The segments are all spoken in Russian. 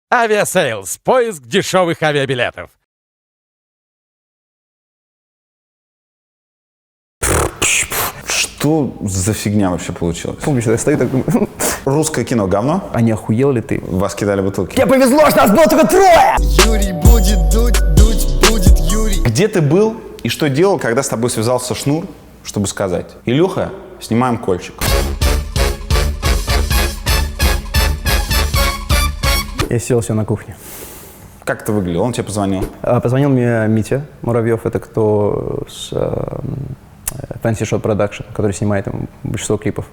Авиасейлс. Поиск дешевых авиабилетов. Что за фигня вообще получилась? Помнишь, я стою так, думаю, Русское кино говно? а не охуел ли ты? Вас кидали бутылки. Тебе повезло, что нас было только трое! Юрий будет дуть, дуть будет Юрий. Где ты был и что делал, когда с тобой связался Шнур, чтобы сказать: Илюха, снимаем кольчик? Я сел все на кухне. Как это выглядело? Он тебе позвонил? Позвонил мне Митя Муравьев, это кто с Fancy Shot Production, который снимает там большинство клипов.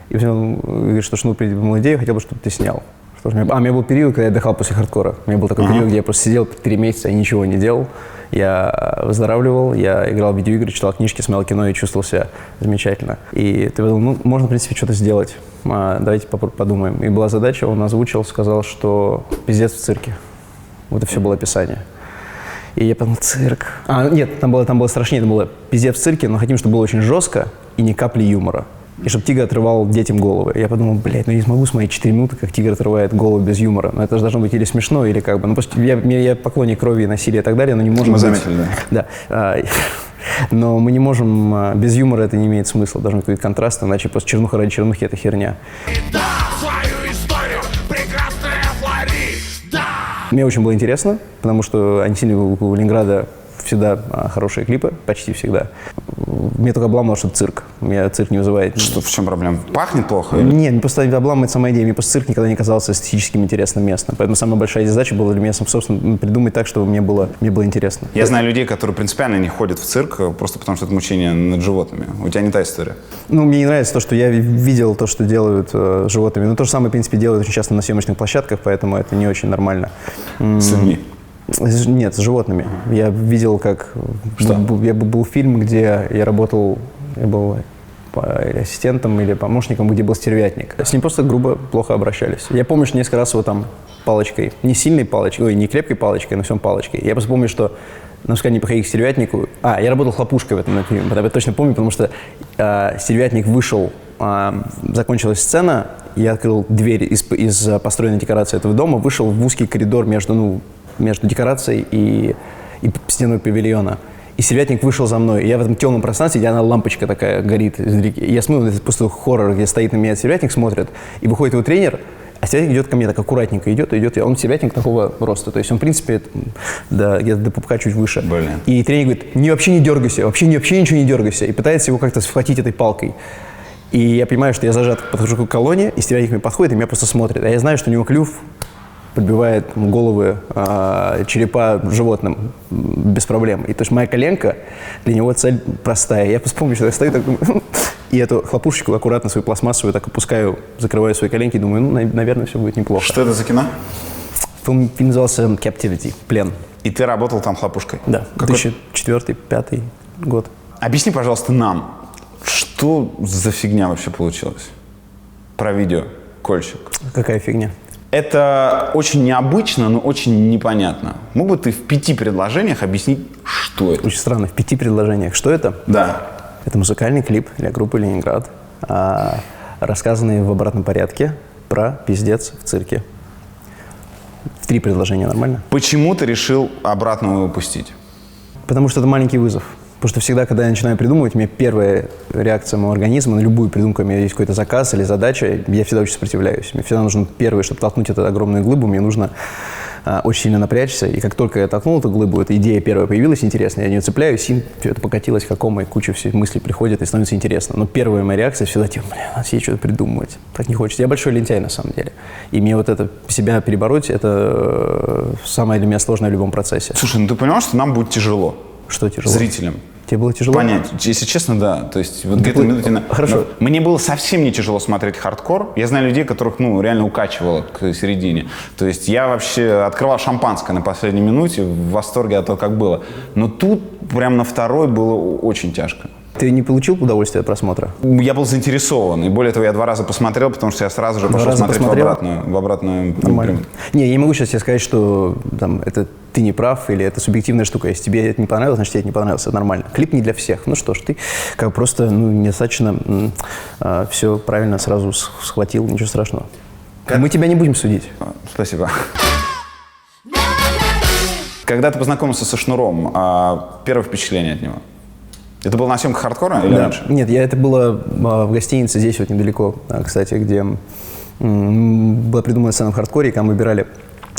И он говорит, что Шнур придумал идею, хотел бы, чтобы ты снял. У меня был период, когда я отдыхал после хардкора. У меня был такой период, где я просто сидел 3 месяца и ничего не делал. Я выздоравливал, я играл в видеоигры, читал книжки, смотрел кино и чувствовал себя замечательно. И ты подумал, ну, можно, в принципе, что-то сделать. Давайте подумаем. И была задача, он озвучил, сказал, что пиздец в цирке. Вот и все было описание. И я подумал, цирк. Нет, там было страшнее, это было пиздец в цирке, но хотим, чтобы было очень жестко и ни капли юмора. И чтобы тигр отрывал детям головы. Я подумал, блядь, ну не смогу смотреть 4 минуты, как тигр отрывает голову без юмора. Но это же должно быть или смешно, или как бы. Ну, я поклонник крови, насилия и так далее, но не можем... Мы заметили, да. Да. Но мы не можем... Без юмора это не имеет смысла. Должен быть какой-то контраст, иначе просто чернуха ради чернухи — это херня. Свою историю прекрасная Флорида. Мне очень было интересно, потому что они сильно у Ленинграда всегда хорошие клипы, почти всегда. Мне только обламывало, что цирк. Меня цирк не вызывает. Что, в чем проблема? Пахнет плохо? Нет, мне просто обламывает сама идея. Мне просто цирк никогда не казался эстетическим интересным местом. Поэтому самая большая задача была для меня, собственно, придумать так, чтобы мне было интересно. Я знаю людей, которые принципиально не ходят в цирк, просто потому что это мучение над животными. У тебя не та история? Ну, мне не нравится то, что я видел то, что делают с животными. Но то же самое, в принципе, делают очень часто на съемочных площадках, поэтому это не очень нормально. С людьми? Нет, с животными. Я видел, как... Что? Был фильм, где я работал, я был ассистентом или помощником, где был стервятник. С ним просто грубо, плохо обращались. Я помню, что несколько раз его там палочкой, не сильной палочкой, не крепкой палочкой, но всем палочкой. Я просто помню, что нам сказали не приходить к стервятнику. Я работал хлопушкой в этом фильме, я точно помню, потому что стервятник вышел, закончилась сцена, я открыл дверь из построенной декорации этого дома, вышел в узкий коридор между декорацией и стеной павильона. И стервятник вышел за мной. И я в этом темном пространстве, где она лампочка такая горит издалека. И я смотрю, это просто хоррор, где стоит на меня стервятник, смотрит. И выходит его тренер, а стервятник идет ко мне так аккуратненько, идет. Он стервятник такого роста. То есть он, в принципе, где-то до пупка чуть выше. Блин. И тренер говорит, вообще не дергайся, вообще ничего не дергайся. И пытается его как-то схватить этой палкой. И я понимаю, что я зажат, подхожу к колонне, и стервятник мне подходит, и меня просто смотрит. А я знаю, что у него клюв подбивает головы, черепа животным без проблем. И то есть моя коленка, для него цель простая. Я вспомню, что я стою так, и эту хлопушечку аккуратно свою пластмассовую так опускаю, закрываю свои коленки и думаю, наверное, все будет неплохо. Что это за кино? Фильм назывался Captivity, плен. И ты работал там хлопушкой? Да, Какой... 2004-2005 год. Объясни, пожалуйста, нам, что за фигня вообще получилась? Про видео «Кольчик». Какая фигня? Это очень необычно, но очень непонятно. Мог бы ты в 5 предложениях объяснить, что это? Очень странно, в 5 предложениях. Что это? Да. Это музыкальный клип для группы «Ленинград», рассказанный в обратном порядке про пиздец в цирке. В 3 предложения нормально? Почему ты решил обратно его выпустить? Потому что это маленький вызов. Потому что всегда, когда я начинаю придумывать, у меня первая реакция моего организма на любую придумку, у меня есть какой-то заказ или задача, я всегда очень сопротивляюсь. Мне всегда нужно первое, чтобы толкнуть эту огромную глыбу, мне нужно очень сильно напрячься. И как только я толкнул эту глыбу, эта идея первая появилась интересная, я не цепляюсь, и все это покатилось, и куча всех мыслей приходит, и становится интересно. Но первая моя реакция всегда типа, надо себе что-то придумывать. Так не хочется. Я большой лентяй на самом деле. И мне вот это себя перебороть, это самое для меня сложное в любом процессе. Слушай, ну ты понимал, что нам будет тяжело? Что тяжело? Зрителям. Тебе было тяжело? Понять. Если честно, да. То есть вот где-то минуте... Хорошо. Но мне было совсем не тяжело смотреть хардкор. Я знаю людей, которых, реально укачивало к середине. То есть я вообще открывал шампанское на последней минуте в восторге от того, как было. Но тут прям на второй было очень тяжко. Ты не получил удовольствия от просмотра? Я был заинтересован. И более того, я 2 раза посмотрел, потому что я сразу же пошел смотреть в обратную. Нормально. Не, я не могу сейчас тебе сказать, что это ты не прав или это субъективная штука. Если тебе это не понравилось, значит, тебе это не понравилось. Это нормально. Клип не для всех. Ну что ж, ты просто недостаточно все правильно сразу схватил. Ничего страшного. Мы тебя не будем судить. Спасибо. Когда ты познакомился со Шнуром, первое впечатление от него? Это было на съемках хардкора или раньше? Нет, это было в гостинице здесь вот недалеко, кстати, где была придумана сцена в хардкоре, и когда мы выбирали,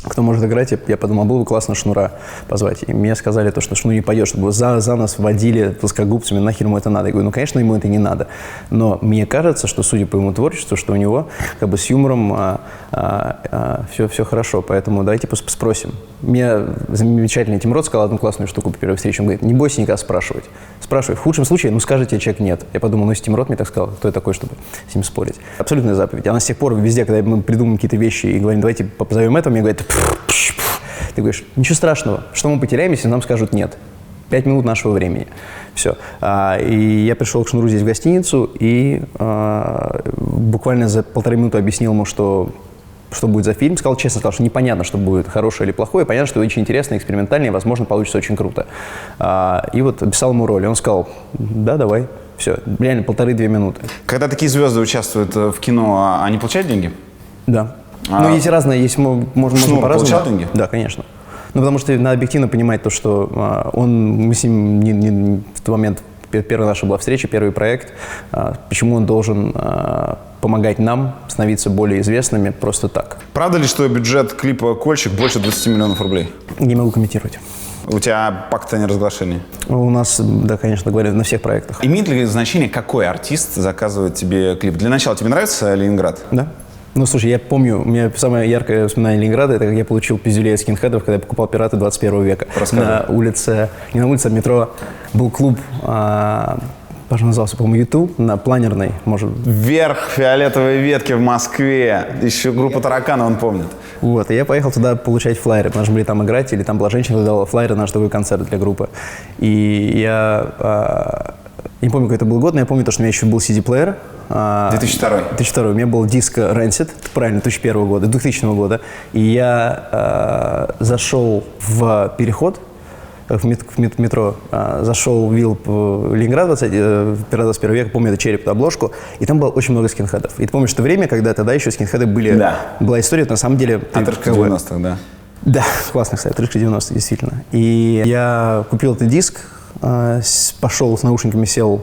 кто может играть, я подумал, было бы классно Шнура позвать. И мне сказали, что Шнур не пойдет, чтобы за нас водили плоскогубцами, нахер ему это надо. Я говорю, ну, конечно, ему это не надо. Но мне кажется, что, судя по его творчеству, что у него как бы с юмором все хорошо. Поэтому давайте спросим. Мне замечательный Тимрот сказал одну классную штуку по первой встрече. Он говорит, не бойся никогда спрашивать. Спрашивай. В худшем случае, скажете, человек нет. Я подумал, если Тимрот мне так сказал, кто я такой, чтобы с ним спорить? Абсолютная заповедь. Она с тех пор везде, когда мы придумываем какие-то вещи и говорим, давайте позовем этого, мне говорят, ты говоришь, ничего страшного, что мы потеряем, если нам скажут нет. 5 минут нашего времени. Все. И я пришел к Шнуру здесь в гостиницу и буквально за 1,5 минуты объяснил ему, что будет за фильм. Сказал честно, что непонятно, что будет хорошее или плохое. Понятно, что очень интересно, экспериментально и, возможно, получится очень круто. И вот описал ему роль. И он сказал, да, давай. Все. Реально 1,5-2 минуты. Когда такие звезды участвуют в кино, они получают деньги? Да. Ну, есть разное, есть, можно по-разному. Получал деньги? Да, конечно. Ну, потому что надо объективно понимать то, что мы с ним в тот момент, первая наша была встреча, первый проект, почему он должен помогать нам становиться более известными просто так. Правда ли, что бюджет клипа «Кольщик» больше 20 миллионов рублей? Не могу комментировать. У тебя пакт о неразглашении? У нас, да, конечно, говорят, на всех проектах. Имеет ли значение, какой артист заказывает тебе клип? Для начала, тебе нравится Ленинград? Да. Ну, слушай, я помню, у меня самое яркое воспоминание Ленинграда, это как я получил пиздюлей от скинхедов, когда я покупал «Пираты 21 века». Расскажи. На улице, не на улице, а в метро был клуб, пожалуй, назывался, по-моему, YouTube, на Планерной, может. Вверх фиолетовой ветки в Москве. Еще группа «Тараканы», он помнит. Вот, и я поехал туда получать флайеры, потому что мы были там играть, или там была женщина, которая давала флайеры на наш такой концерт для группы. И я не помню, какой это был год, но я помню, что у меня еще был CD-плеер. 2002. 2002. У меня был диск Rancid, правильно, 2001 года, 2000 года. И я зашел в переход, в метро, зашел в Ленинград, «Пираты 21 века», помню, это череп, обложку, и там было очень много скинхедов. И ты помнишь, что время, когда тогда еще скинхеды были, да. Была история, на самом деле... Отрывка 90-х, да. Да, классный сайт, отрывка 90-х, действительно. И я купил этот диск, пошел с наушниками, сел,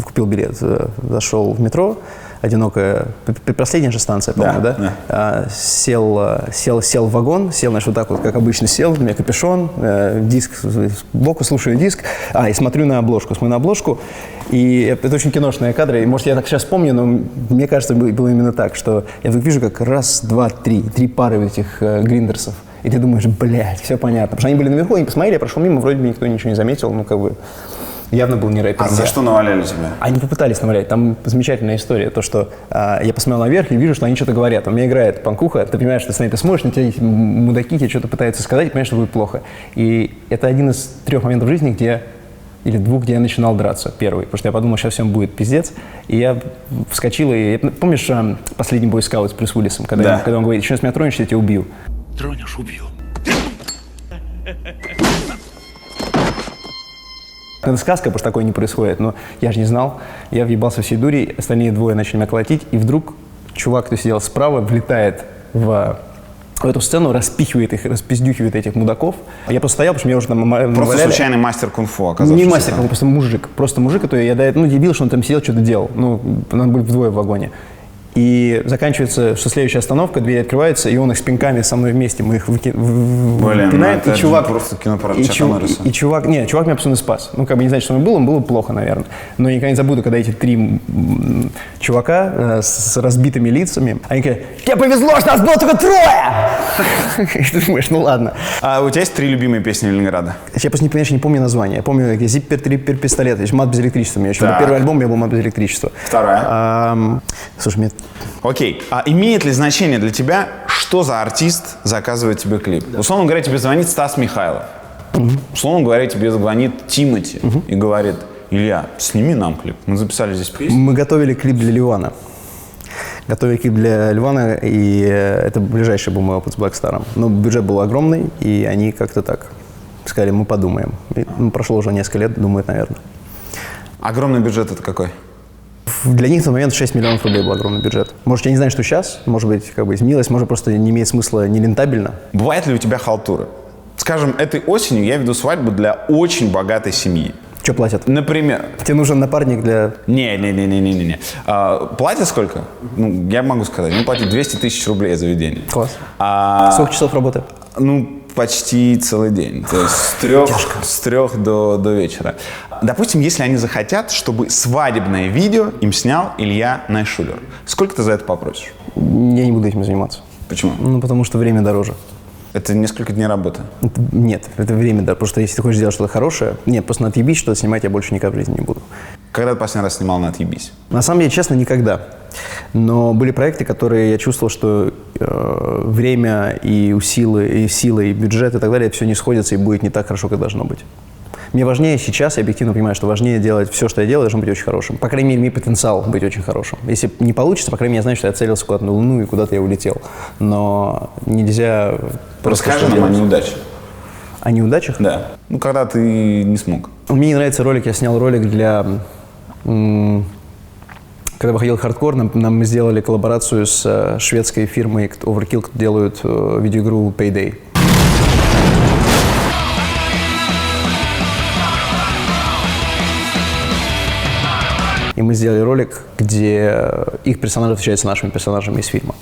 купил билет, зашел в метро, одинокая, последняя же станция, по-моему, да? Сел в вагон, сел, значит, вот так вот, как обычно сел, у меня капюшон, диск сбоку, слушаю диск, и смотрю на обложку, и это очень киношные кадры, и, может, я так сейчас помню, но мне кажется, было именно так, что я вдруг вижу, как раз, два, три пары этих гриндерсов. И ты думаешь, блядь, все понятно. Потому что они были наверху, они посмотрели, я прошел мимо, вроде бы никто ничего не заметил, явно был не рэпер. А за что наваляли тебя? Они попытались навалять. Там замечательная история, то, что я посмотрел наверх и вижу, что они что-то говорят. У меня играет панкуха, ты понимаешь, что ты на это смотришь, на тебя эти мудаки тебе что-то пытаются сказать, и понимаешь, что будет плохо. И это один из 3 моментов в жизни, или 2, где я начинал драться, первый. Потому что я подумал, сейчас всем будет пиздец. И я вскочил, и помнишь «Последний бойскаут» с Брюс Уиллисом, когда он говорит, еще раз меня тронешь, я тебя убью. Тронешь, убью. Это сказка, потому что такое не происходит, но я же не знал. Я въебался всей дури, остальные 2 начали меня колотить, и вдруг чувак, кто сидел справа, влетает в эту сцену, распиздюхивает этих мудаков. Я просто стоял, потому что меня уже там наваляли. Просто случайный мастер кунг-фу оказался. Не мастер, просто мужик. Просто мужик, который я дебил, что он там сидел, что-то делал. Нам были вдвое в вагоне. И заканчивается, что следующая остановка, дверь открывается, и он их с пинками со мной вместе, мы их пинаем, это и чувак... просто кино про Чака Норриса. И чувак меня абсолютно спас. Не знаю, что он было плохо, наверное. Но я никогда не забуду, когда эти 3 чувака с разбитыми лицами, они говорят, тебе повезло, что нас было только 3! И ты думаешь, ну ладно. А у тебя есть 3 любимые песни Ленинграда? Я просто не помню название. Я помню «Зиппер, триппер, пистолет», есть «Мат без электричества». У меня еще был первый альбом, у меня был «Мат без электричества». Вторая? Слушай, мне... Окей. А имеет ли значение для тебя, что за артист заказывает тебе клип? Да. Условно говоря, тебе звонит Стас Михайлов. Условно говоря, тебе звонит Тимати и говорит, Илья, сними нам клип. Мы записали здесь песню. Мы готовили клип для Ливана. И это ближайший был мой опыт с Black Star'ом. Но бюджет был огромный, и они как-то так сказали, мы подумаем. И, прошло уже несколько лет, думают, наверное. Огромный бюджет это какой? Для них в тот момент 6 миллионов рублей был огромный бюджет. Может, я не знаю, что сейчас, может быть, изменилось, может, просто не имеет смысла, не рентабельно. Бывает ли у тебя халтура? Скажем, этой осенью я веду свадьбу для очень богатой семьи. Что платят? Например, Тебе нужен напарник для... не. Платят сколько? Ну, я могу сказать, ну, платят 200 тысяч рублей за заведение. Класс. А, Сколько часов работы? ну, почти целый день. То есть с трех до вечера. Допустим, если они захотят, чтобы свадебное видео им снял Илья Найшулер. Сколько ты за это попросишь? Я не буду этим заниматься. Почему? Ну, потому что время дороже. Это несколько дней работы. Нет, это время, да. Потому что если ты хочешь сделать что-то хорошее, нет, просто на отъебись что-то снимать я больше никогда в жизни не буду. Когда ты последний раз снимал на «Отъебись»? На самом деле, честно, никогда. Но были проекты, которые я чувствовал, что время и силы, и бюджет и так далее, все не сходятся и будет не так хорошо, как должно быть. Мне важнее сейчас, я объективно понимаю, что важнее делать все, что я делаю, должно быть очень хорошим. По крайней мере, имеет потенциал быть очень хорошим. Если не получится, по крайней мере, я знаю, что я целился куда-то на Луну и куда-то я улетел. Но нельзя просто... Расскажи нам о неудаче. О неудачах? Да. Ну, когда ты не смог. Мне не нравится ролик, я снял ролик для... Когда выходил хардкор, мы сделали коллаборацию с шведской фирмой Overkill, которые делают видеоигру Payday. И мы сделали ролик, где их персонажи встречаются с нашими персонажами из фильма.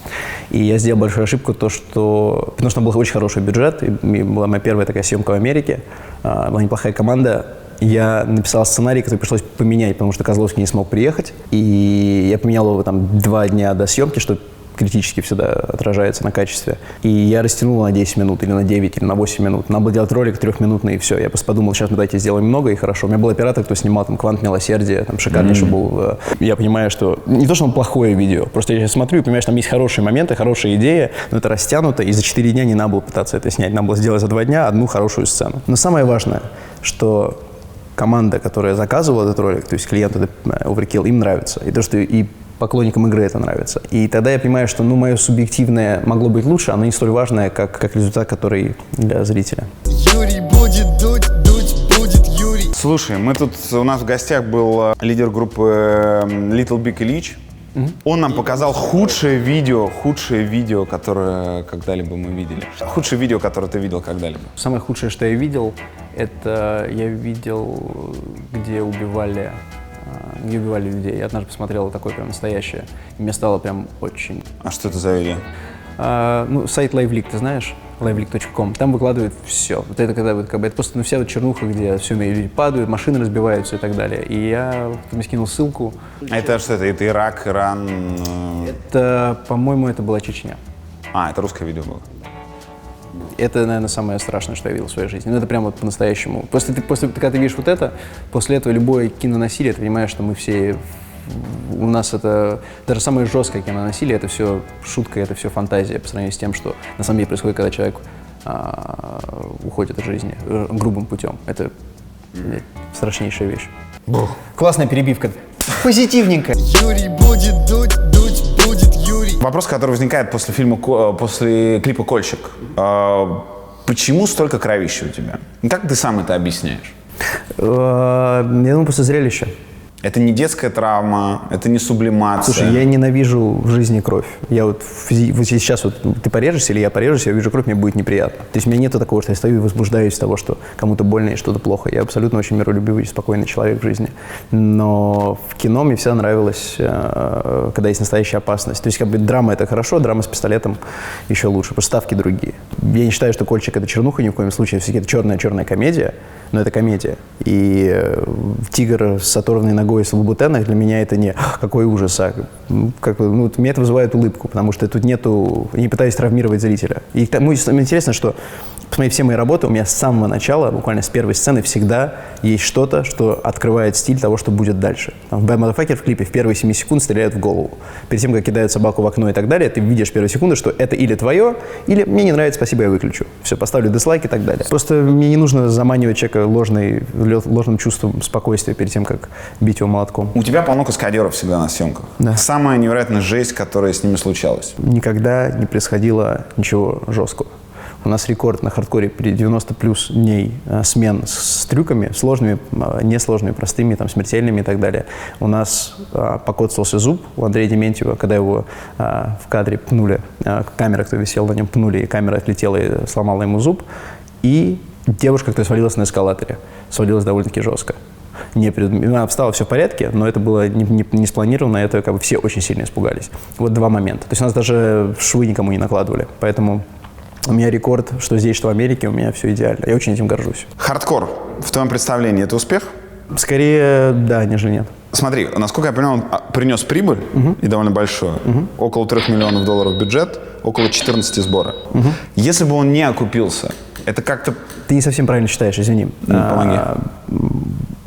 И я сделал большую ошибку, потому что там был очень хороший бюджет, и была моя первая такая съемка в Америке, была неплохая команда. Я написал сценарий, который пришлось поменять, потому что Козловский не смог приехать. И я поменял его там 2 дня до съемки, что критически всегда отражается на качестве. И я растянул на 10 минут, или на 9, или на 8 минут. Надо было делать ролик 3-минутный, и все. Я просто подумал, сейчас мы давайте сделаем много, и хорошо. У меня был оператор, кто снимал там «Квант милосердия», там шикарнейший был. Я понимаю, что не то, что он плохое видео, просто я сейчас смотрю и понимаю, что там есть хорошие моменты, хорошие идеи, но это растянуто, и за 4 дня не надо было пытаться это снять. Надо было сделать за 2 дня одну хорошую сцену. Но самое важное, что команда, которая заказывала этот ролик, то есть клиенты Overkill, им нравится. И то, что и поклонникам игры это нравится. И тогда я понимаю, что мое субъективное могло быть лучше, оно не столь важное, как результат, который для зрителя. Юрий будет дуть будет Юрий. Слушай, у нас в гостях был лидер группы Little Big Ильич. Он нам показал худшее видео, которое когда-либо мы видели. Худшее видео, которое ты видел когда-либо. Самое худшее, что я видел, это я видел, где убивали людей. Я однажды посмотрел такое прям настоящее, и мне стало прям очень... А что это за видео? Сайт LiveLeak, ты знаешь? liveleak.com. Там выкладывают все. Вот это когда вот, это просто вся вот чернуха, где все люди падают, машины разбиваются и так далее. И я мне скинул ссылку. А это что это? Это Ирак, Иран? Это, по-моему, это была Чечня. А, это русское видео было. Это, наверное, самое страшное, что я видел в своей жизни. Ну, это прям вот по-настоящему. Когда ты видишь вот это, после этого любое кинонасилие, ты понимаешь, что мы все... У нас это... Даже самое жесткое кинонасилие, это все шутка, это все фантазия по сравнению с тем, что на самом деле происходит, когда человек уходит от жизни грубым путем. Это страшнейшая вещь. Классная перебивка. Позитивненько. Юрий будет дуть будет Юрий. Вопрос, который возникает после клипа «Кольщик». Почему столько кровища у тебя? Как ты сам это объясняешь? Я думаю, после зрелища. Это не детская травма, это не сублимация. Слушай, я ненавижу в жизни кровь. Я вот сейчас вот ты порежешься или я порежусь, я вижу кровь, мне будет неприятно. То есть у меня нет такого, что я стою и возбуждаюсь от того, что кому-то больно и что-то плохо. Я абсолютно очень миролюбивый и спокойный человек в жизни. Но в кино мне всегда нравилось, когда есть настоящая опасность. То есть как бы драма — это хорошо, драма с пистолетом еще лучше, просто ставки другие. Я не считаю, что «Кольщик» — это чернуха ни в коем случае. Все-таки это черная комедия, но это комедия. И «Тигр с оторванной ногой» в Лабутенах для меня это не какой ужас, а меня это вызывает улыбку, потому что тут нету, не пытаюсь травмировать зрителя. И интересно, что посмотри, все мои работы, у меня с самого начала, буквально с первой сцены, всегда есть что-то, что открывает стиль того, что будет дальше. Там, в «Bad Motherfucker» в клипе в первые 7 секунд стреляют в голову. Перед тем, как кидают собаку в окно и так далее, ты видишь первые секунды, что это или твое, или мне не нравится, спасибо, я выключу. Все, поставлю дизлайк и так далее. Просто мне не нужно заманивать человека ложным чувством спокойствия перед тем, как бить его молотком. У тебя полно каскадеров всегда на съемках. Да. Самая невероятная жесть, которая с ними случалась. Никогда не происходило ничего жесткого. У нас рекорд на хардкоре при 90 плюс дней смен с трюками, сложными, несложными, простыми, там, смертельными и так далее. У нас покоцался зуб у Андрея Дементьева, когда его в кадре пнули, камера, кто висел на нем, пнули, и камера отлетела и сломала ему зуб. и девушка, которая свалилась на эскалаторе. Свалилась довольно-таки жестко. Она встала, все в порядке, но это было не спланировано, это как бы все очень сильно испугались. Вот два момента. То есть у нас даже швы никому не накладывали. Поэтому у меня рекорд, что здесь, что в Америке, у меня все идеально. Я очень этим горжусь. Хардкор, в твоем представлении, это успех? Скорее, да, нежели нет. Смотри, насколько я понимаю, он принес прибыль, и довольно большую. Около $3 миллионов бюджет, около 14 сбора. Если бы он не окупился, это как-то... Ты не совсем правильно считаешь, извини. Помоги.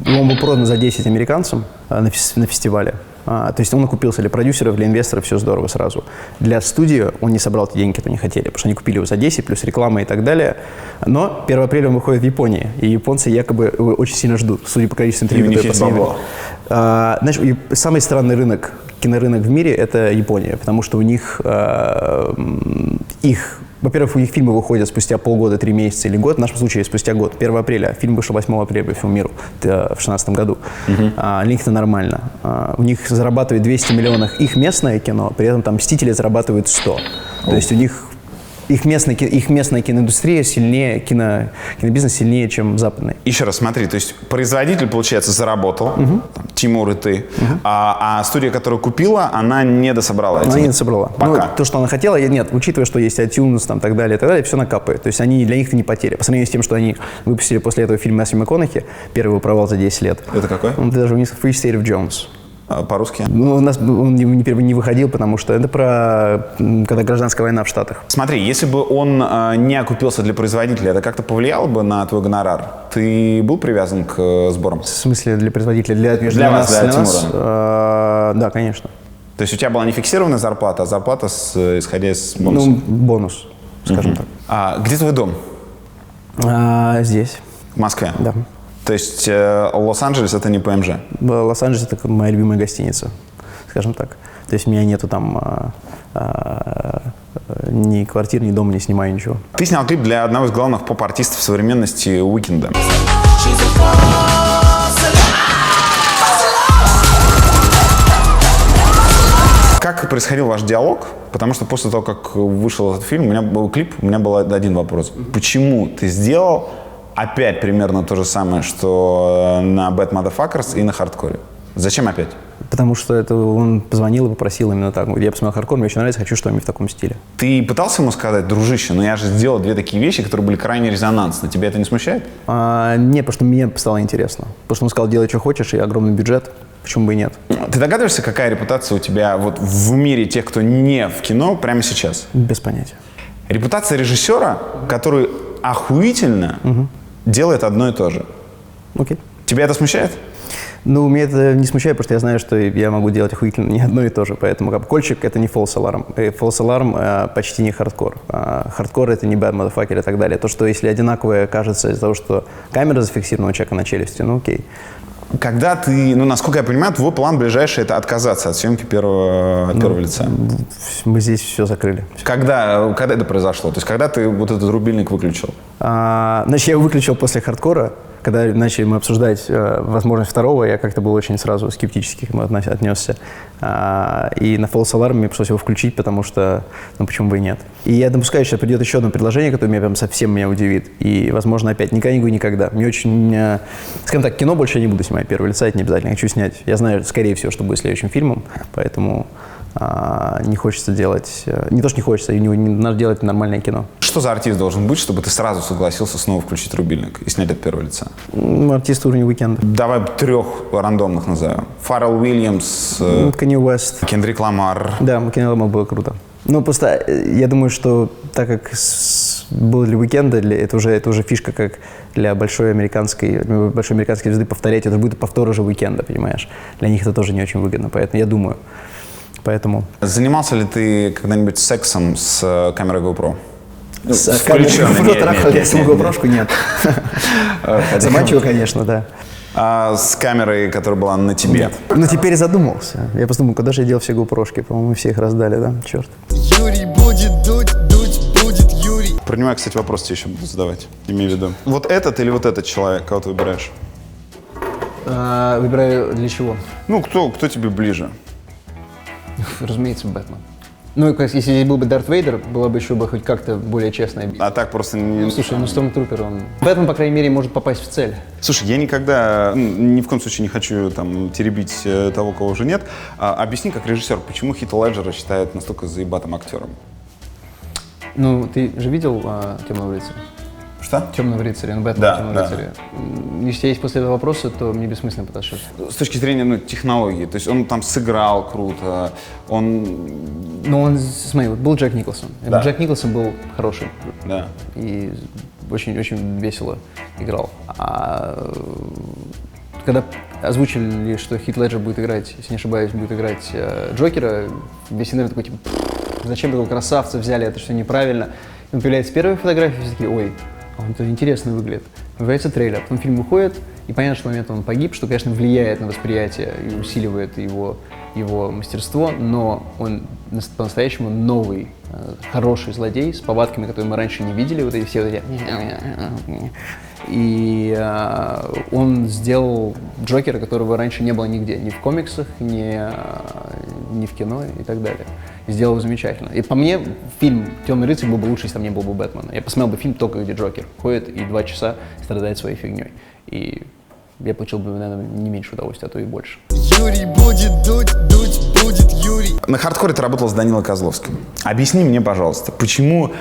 Он был продан за 10 американцам на фестивале. То есть он окупился для продюсеров, для инвесторов, все здорово сразу. Для студии он не собрал те деньги, которые они хотели, потому что они купили его за 10, плюс реклама и так далее. Но 1 апреля он выходит в Японии, и японцы якобы его очень сильно ждут, судя по количеству интервью. И у них есть бабло. Знаешь, самый странный рынок, кинорынок в мире – это Япония, потому что у них во-первых, у них фильмы выходят спустя полгода, 3 месяца или год. В нашем случае спустя год, 1 апреля. Фильм вышел 8 апреля по всему миру в 2016 году. Для них это нормально. У них зарабатывает 200 миллионов их местное кино, при этом там «Мстители» зарабатывают 100. То есть у них их местная киноиндустрия сильнее, кинобизнес сильнее, чем западный. Еще раз, смотри, то есть производитель, получается, заработал, там, Тимур и ты, а студия, которая купила, она не дособрала. Она не дособрала. Пока. То, что она хотела, нет, учитывая, что есть iTunes, там, так далее, все накапает. То есть для них это не потеря. По сравнению с тем, что они выпустили после этого фильм Мэттью МакКонахи, первый его провал за 10 лет. Это какой? Даже у них Free State of Jones. По-русски? Ну, у нас он не выходил, потому что это про когда гражданская война в Штатах. Смотри, если бы он не окупился для производителя, это как-то повлияло бы на твой гонорар? Ты был привязан к сборам? В смысле, для производителя? Для вас, для Тимура? Да, конечно. То есть у тебя была не фиксированная зарплата, а зарплата, исходя из бонуса? Ну, бонус, скажем так. Где твой дом? Здесь. В Москве? Да. То есть Лос-Анджелес — это не ПМЖ? Лос-Анджелес – это моя любимая гостиница, скажем так. То есть у меня нету там ни квартир, ни дома, не снимаю ничего. Ты снял клип для одного из главных поп-артистов современности Уикенда. Как происходил ваш диалог? Потому что после того, как вышел этот фильм, у меня был клип, у меня был один вопрос. Почему ты сделал опять примерно то же самое, что на Bad Motherfuckers и на Хардкоре? Зачем опять? Потому что он позвонил и попросил именно так. Я посмотрел Хардкор, мне очень нравится, хочу что-нибудь в таком стиле. Ты пытался ему сказать: дружище, но я же сделал две такие вещи, которые были крайне резонансны. Тебя это не смущает? Нет, потому что мне стало интересно. Потому что он сказал: делай, что хочешь, и огромный бюджет. Почему бы и нет? Ты догадываешься, какая репутация у тебя вот в мире тех, кто не в кино, прямо сейчас? Без понятия. Репутация режиссера, который охуительно делает одно и то же. Окей. Тебя это смущает? Ну, меня это не смущает, потому что я знаю, что я могу делать охуительно не одно и то же. Поэтому как Кольчик — это не False Alarm. False Alarm почти не хардкор. Хардкор — это не Bad Motherfucker и так далее. То, что если одинаковое кажется из-за того, что камера зафиксирована у человека на челюсти, ну окей. Когда ты, насколько я понимаю, твой план ближайший — это отказаться от съемки первого лица. Мы здесь все закрыли. Когда это произошло? То есть когда ты вот этот рубильник выключил? Значит, я его выключил после Хардкора. Когда начали мы обсуждать возможность второго, я как-то был очень сразу скептически к этому отнесся. И на False Alarm мне пришлось его включить, потому что, почему бы и нет. И я допускаю, что придет еще одно предложение, которое меня прям совсем удивит. И, возможно, опять никогда. Мне очень, скажем так, кино больше я не буду снимать первого лица, это не обязательно. Хочу снять. Я знаю, скорее всего, что будет следующим фильмом, поэтому не хочется делать, не то, что не хочется, не надо делать нормальное кино. Что за артист должен быть, чтобы ты сразу согласился снова включить рубильник и снять от первого лица? Артист уровня Уикенда. Давай 3 рандомных назовем. Фаррелл Уильямс, Канье Уэст. Кендрик Ламар. Да, Кендрик Ламар было круто. Просто я думаю, что так как было для Уикенда, это уже фишка, как для большой американской звезды повторять, это будет повтор уже Уикенда, понимаешь? Для них это тоже не очень выгодно, поэтому я думаю. Занимался ли ты когда-нибудь сексом с камерой GoPro? С камерой GoPro трахал я саму GoPro-шку, нет. Заманчиво, конечно, да. А с камерой, которая была на тебе? Нет. Теперь задумался. Я просто думал, куда же я дел все GoPro-шки? По-моему, мы все их раздали, да? Черт. Юрий будет дуть будет Юрий. Принимаю, кстати, вопрос тебе еще буду задавать. Имею в виду. Вот этот или вот этот человек, кого ты выбираешь? Выбираю для чего? Кто тебе ближе? Разумеется, Бэтмен. Ну, если здесь был бы Дарт Вейдер, было бы еще бы хоть как-то более честно. А так просто не... Слушай, ну Stormtrooper, он... Бэтмен, по крайней мере, может попасть в цель. Слушай, я никогда, ни в коем случае не хочу там теребить того, кого уже нет. Объясни, как режиссер, почему Хита Леджера считают настолько заебатым актером? Ну, ты же видел «Темного рыцаря»? Что? «Темного рыцаря», ну, Бэтмен Да, «Темного да. рыцаря». Если есть после этого вопросы, то мне бессмысленно поташить. С точки зрения технологии, то есть он там сыграл круто, он... Ну, он, смотри, вот был Джек Николсон. Да. Джек Николсон был хороший. Да. И очень-очень весело играл. А когда озвучили, что Хит Леджер будет играть, если не ошибаюсь, будет играть Джокера, весь интернет такой, типа, зачем такого красавца взяли, это что неправильно. И он появляется первая фотография, все такие, ой, он-то интересно выглядит. Появляется трейлер, потом фильм выходит, и понятно, что в момент он погиб, что, конечно, влияет на восприятие и усиливает его мастерство, но он по-настоящему новый, хороший злодей с повадками, которые мы раньше не видели, вот эти все вот эти... И он сделал Джокера, которого раньше не было нигде, ни в комиксах, ни в кино и так далее. И сделал его замечательно. И по мне, фильм «Темный рыцарь» был бы лучше, если там не было бы Бэтмена. Я посмотрел бы фильм только, где Джокер ходит и 2 часа страдает своей фигней. И я получил бы, наверное, не меньше удовольствия, а то и больше. Юрий будет дуть будет Юрий. На «Хардкоре» ты работал с Данилой Козловским. Объясни мне, пожалуйста, почему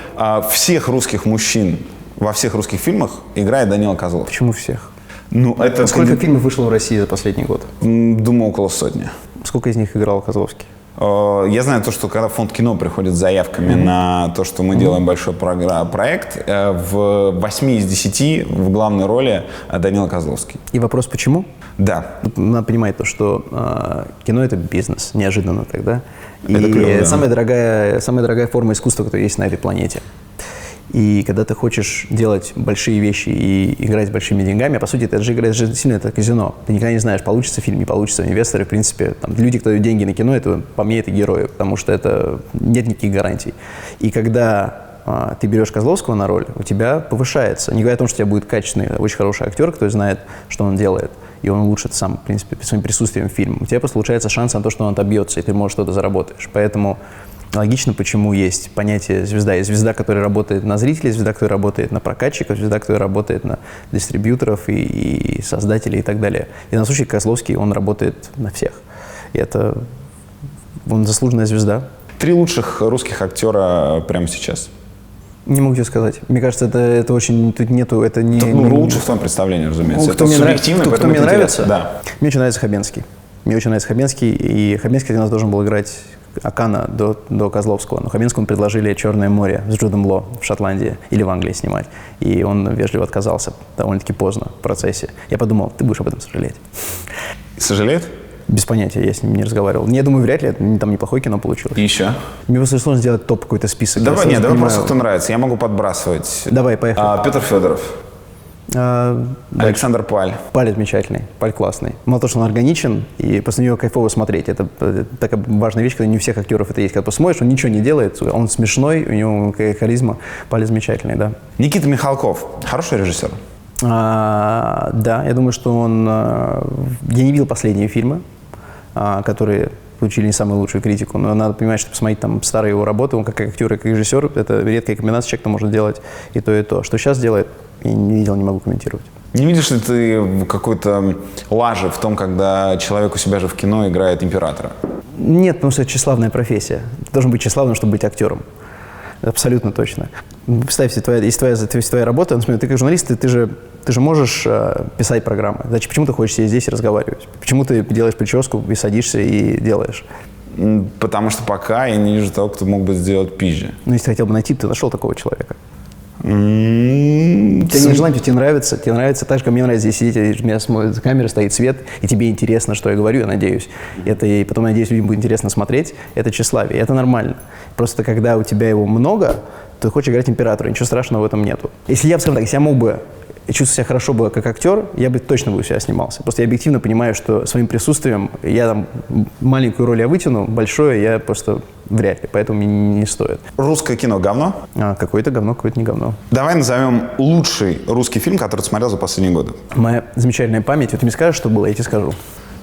всех русских мужчин во всех русских фильмах играет Данила Козловский? Почему всех? Ну, это... Сколько фильмов вышло в России за последний год? Думаю, около 100. Сколько из них играл Козловский? Я знаю то, что когда фонд кино приходит с заявками на то, что мы делаем большой проект, в 8 из 10 в главной роли Данила Козловский. И вопрос почему? Да. Надо понимать то, что кино — это бизнес, неожиданно тогда. И Это клево, да. самая дорогая форма искусства, которая есть на этой планете. И когда ты хочешь делать большие вещи и играть с большими деньгами, а по сути это же играет сильно, это казино. Ты никогда не знаешь, получится фильм, не получится. Инвесторы, в принципе, там, люди, кто дают деньги на кино, это, по мне, это герои, потому что это нет никаких гарантий. И когда ты берешь Козловского на роль, у тебя повышается. Не говоря о том, что у тебя будет качественный, очень хороший актер, который знает, что он делает, и он улучшит сам, в принципе, своим присутствием в фильме. У тебя просто получается шанс на то, что он отобьется, и ты, может, что-то заработаешь. Поэтому логично, почему есть понятие звезда. Есть звезда, которая работает на зрителей, звезда, которая работает на прокатчиков, звезда, которая работает на дистрибьюторов и создателей и так далее. И в данном случае Козловский, он работает на всех. И это он заслуженная звезда. 3 лучших русских актера прямо сейчас. Не могу тебе сказать. Мне кажется, это очень... Тут нету... Это не... лучше в твоем представлении, разумеется. Кто это мне субъективно, кто поэтому мне это нравится? Да. Мне очень нравится Хабенский. Мне очень нравится Хабенский. И Хабенский у нас должен был играть Акана до Козловского. Но Хабенскому предложили «Черное море» с Джудом Ло в Шотландии или в Англии снимать. И он вежливо отказался довольно-таки поздно в процессе. Я подумал, ты будешь об этом сожалеть. Сожалеет? Без понятия, я с ним не разговаривал. Я думаю, вряд ли, там неплохое кино получилось. И еще? Мне просто сложно сделать топ какой-то список. Давай просто кто нравится. Я могу подбрасывать. Давай, поехали. Петр Федоров. Александр Паль. Паль замечательный, Паль классный. Мало того, что он органичен, и после него кайфово смотреть. Это такая важная вещь, когда не у всех актеров это есть. Когда посмотришь, он ничего не делает, он смешной, у него харизма. Паль замечательный, да. Никита Михалков. Хороший режиссер? Да, я думаю, что он... Я не видел последние фильмы, которые получили не самую лучшую критику, но надо понимать, что посмотреть там старые его работы, он как актер и как режиссер, это редкая комбинация, человек, кто может делать и то, и то. Что сейчас делает, я не видел, не могу комментировать. Не видишь ли ты какой-то лажи в том, когда человек у себя же в кино играет императора? Нет, потому что это тщеславная профессия. Ты должен быть тщеславным, чтобы быть актером. Абсолютно точно. Представь себе, если твоя работа, например, ты как журналист, ты же можешь писать программы. Значит, почему ты хочешь сидеть здесь и разговаривать? Почему ты делаешь прическу и садишься и делаешь? Потому что пока я не вижу того, кто мог бы сделать пизже. Ну, если ты хотел бы найти, ты нашел такого человека. Тебе не желание, тебе нравится так же, как мне нравится здесь сидеть, у меня за камерой стоит свет, и тебе интересно, что я говорю, я надеюсь. И потом, надеюсь, людям будет интересно смотреть. Это тщеславие, это нормально. Просто когда у тебя его много, ты хочешь играть императора, ничего страшного в этом нету. Если я, скажем так, если я мог бы чувствовать себя хорошо бы как актер, я бы точно бы у себя снимался. Просто я объективно понимаю, что своим присутствием я там маленькую роль я вытяну, большое я просто вряд ли, поэтому мне не стоит. Русское кино говно? Какое-то говно, какое-то не говно. Давай назовем лучший русский фильм, который ты смотрел за последние годы. Моя замечательная память. Вот ты мне скажешь, что было, я тебе скажу.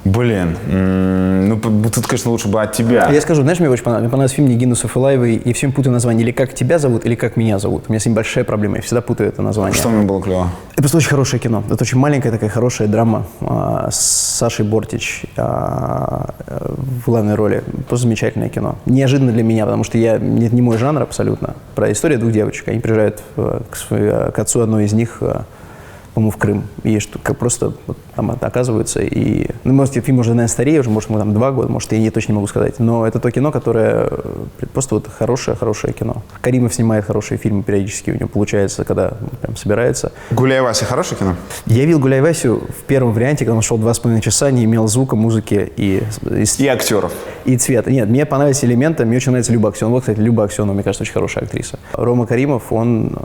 Блин, ну тут, конечно, лучше бы от тебя. Я скажу, знаешь, мне очень понравился. Мне понравился фильм Нигины Софылаевой. Я всем путаю название. Или как тебя зовут, или как меня зовут. У меня с ним большая проблема. Я всегда путаю это название. Что мне было клево? Это просто очень хорошее кино. Это очень маленькая такая хорошая драма с Сашей Бортич в главной роли. Просто замечательное кино. Неожиданно для меня, потому что это не мой жанр абсолютно. Про историю двух девочек. Они приезжают к отцу одной из них, по-моему, в Крым. И что, как просто вот, там оказываются. И, ну, может, фильм уже, наверное, старее, уже, может, ему там 2 года, может, я точно не могу сказать. Но это то кино, которое просто вот хорошее кино. Каримов снимает хорошие фильмы периодически, у него получается, когда прям собирается. «Гуляй, Вася» хорошее кино? Я видел «Гуляй, Васю» в первом варианте, когда он шел 2,5 часа, не имел звука, музыки и актеров. И цвета. Нет, мне понравились элементы, мне очень нравится Люба Аксенова. Кстати, Люба Аксенова, мне кажется, очень хорошая актриса. Рома Каримов, он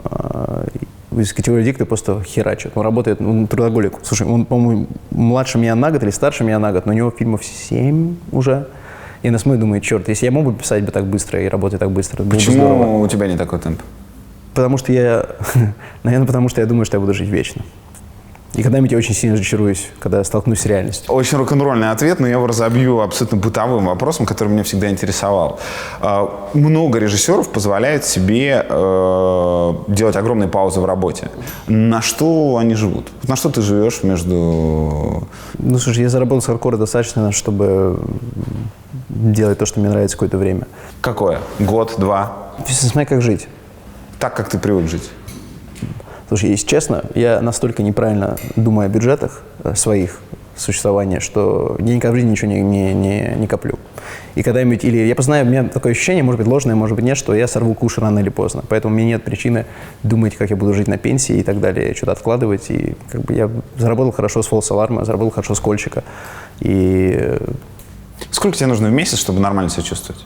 из категории «Дикты» просто херачит. Он работает, он трудоголик. Слушай, он, по-моему, младше меня на год или старше меня на год, но у него фильмов 7 уже. И на смотрит, думаю, черт, если я мог бы писать бы так быстро и работать так быстро, было бы здорово. Почему у тебя не такой темп? Потому что наверное, потому что я думаю, что я буду жить вечно. И когда-нибудь я очень сильно разочаруюсь, когда столкнусь с реальностью. Очень рок-н-ролльный ответ, но я его разобью абсолютно бытовым вопросом, который меня всегда интересовал. Много режиссеров позволяют себе делать огромные паузы в работе. На что они живут? На что ты живешь между... Ну, слушай, я заработал с хардкора достаточно, чтобы делать то, что мне нравится какое-то время. Какое? Год, 2? Смотри, как жить. Так, как ты привык жить. Слушай, если честно, я настолько неправильно думаю о бюджетах своих существования, что я никогда в жизни ничего не коплю. И когда-нибудь, или я познаю, у меня такое ощущение, может быть ложное, может быть нет, что я сорву куш рано или поздно. Поэтому у меня нет причины думать, как я буду жить на пенсии и так далее, что-то откладывать. И как бы я заработал хорошо с фолс-аларма, заработал хорошо с Кольчика. И... Сколько тебе нужно в месяц, чтобы нормально себя чувствовать?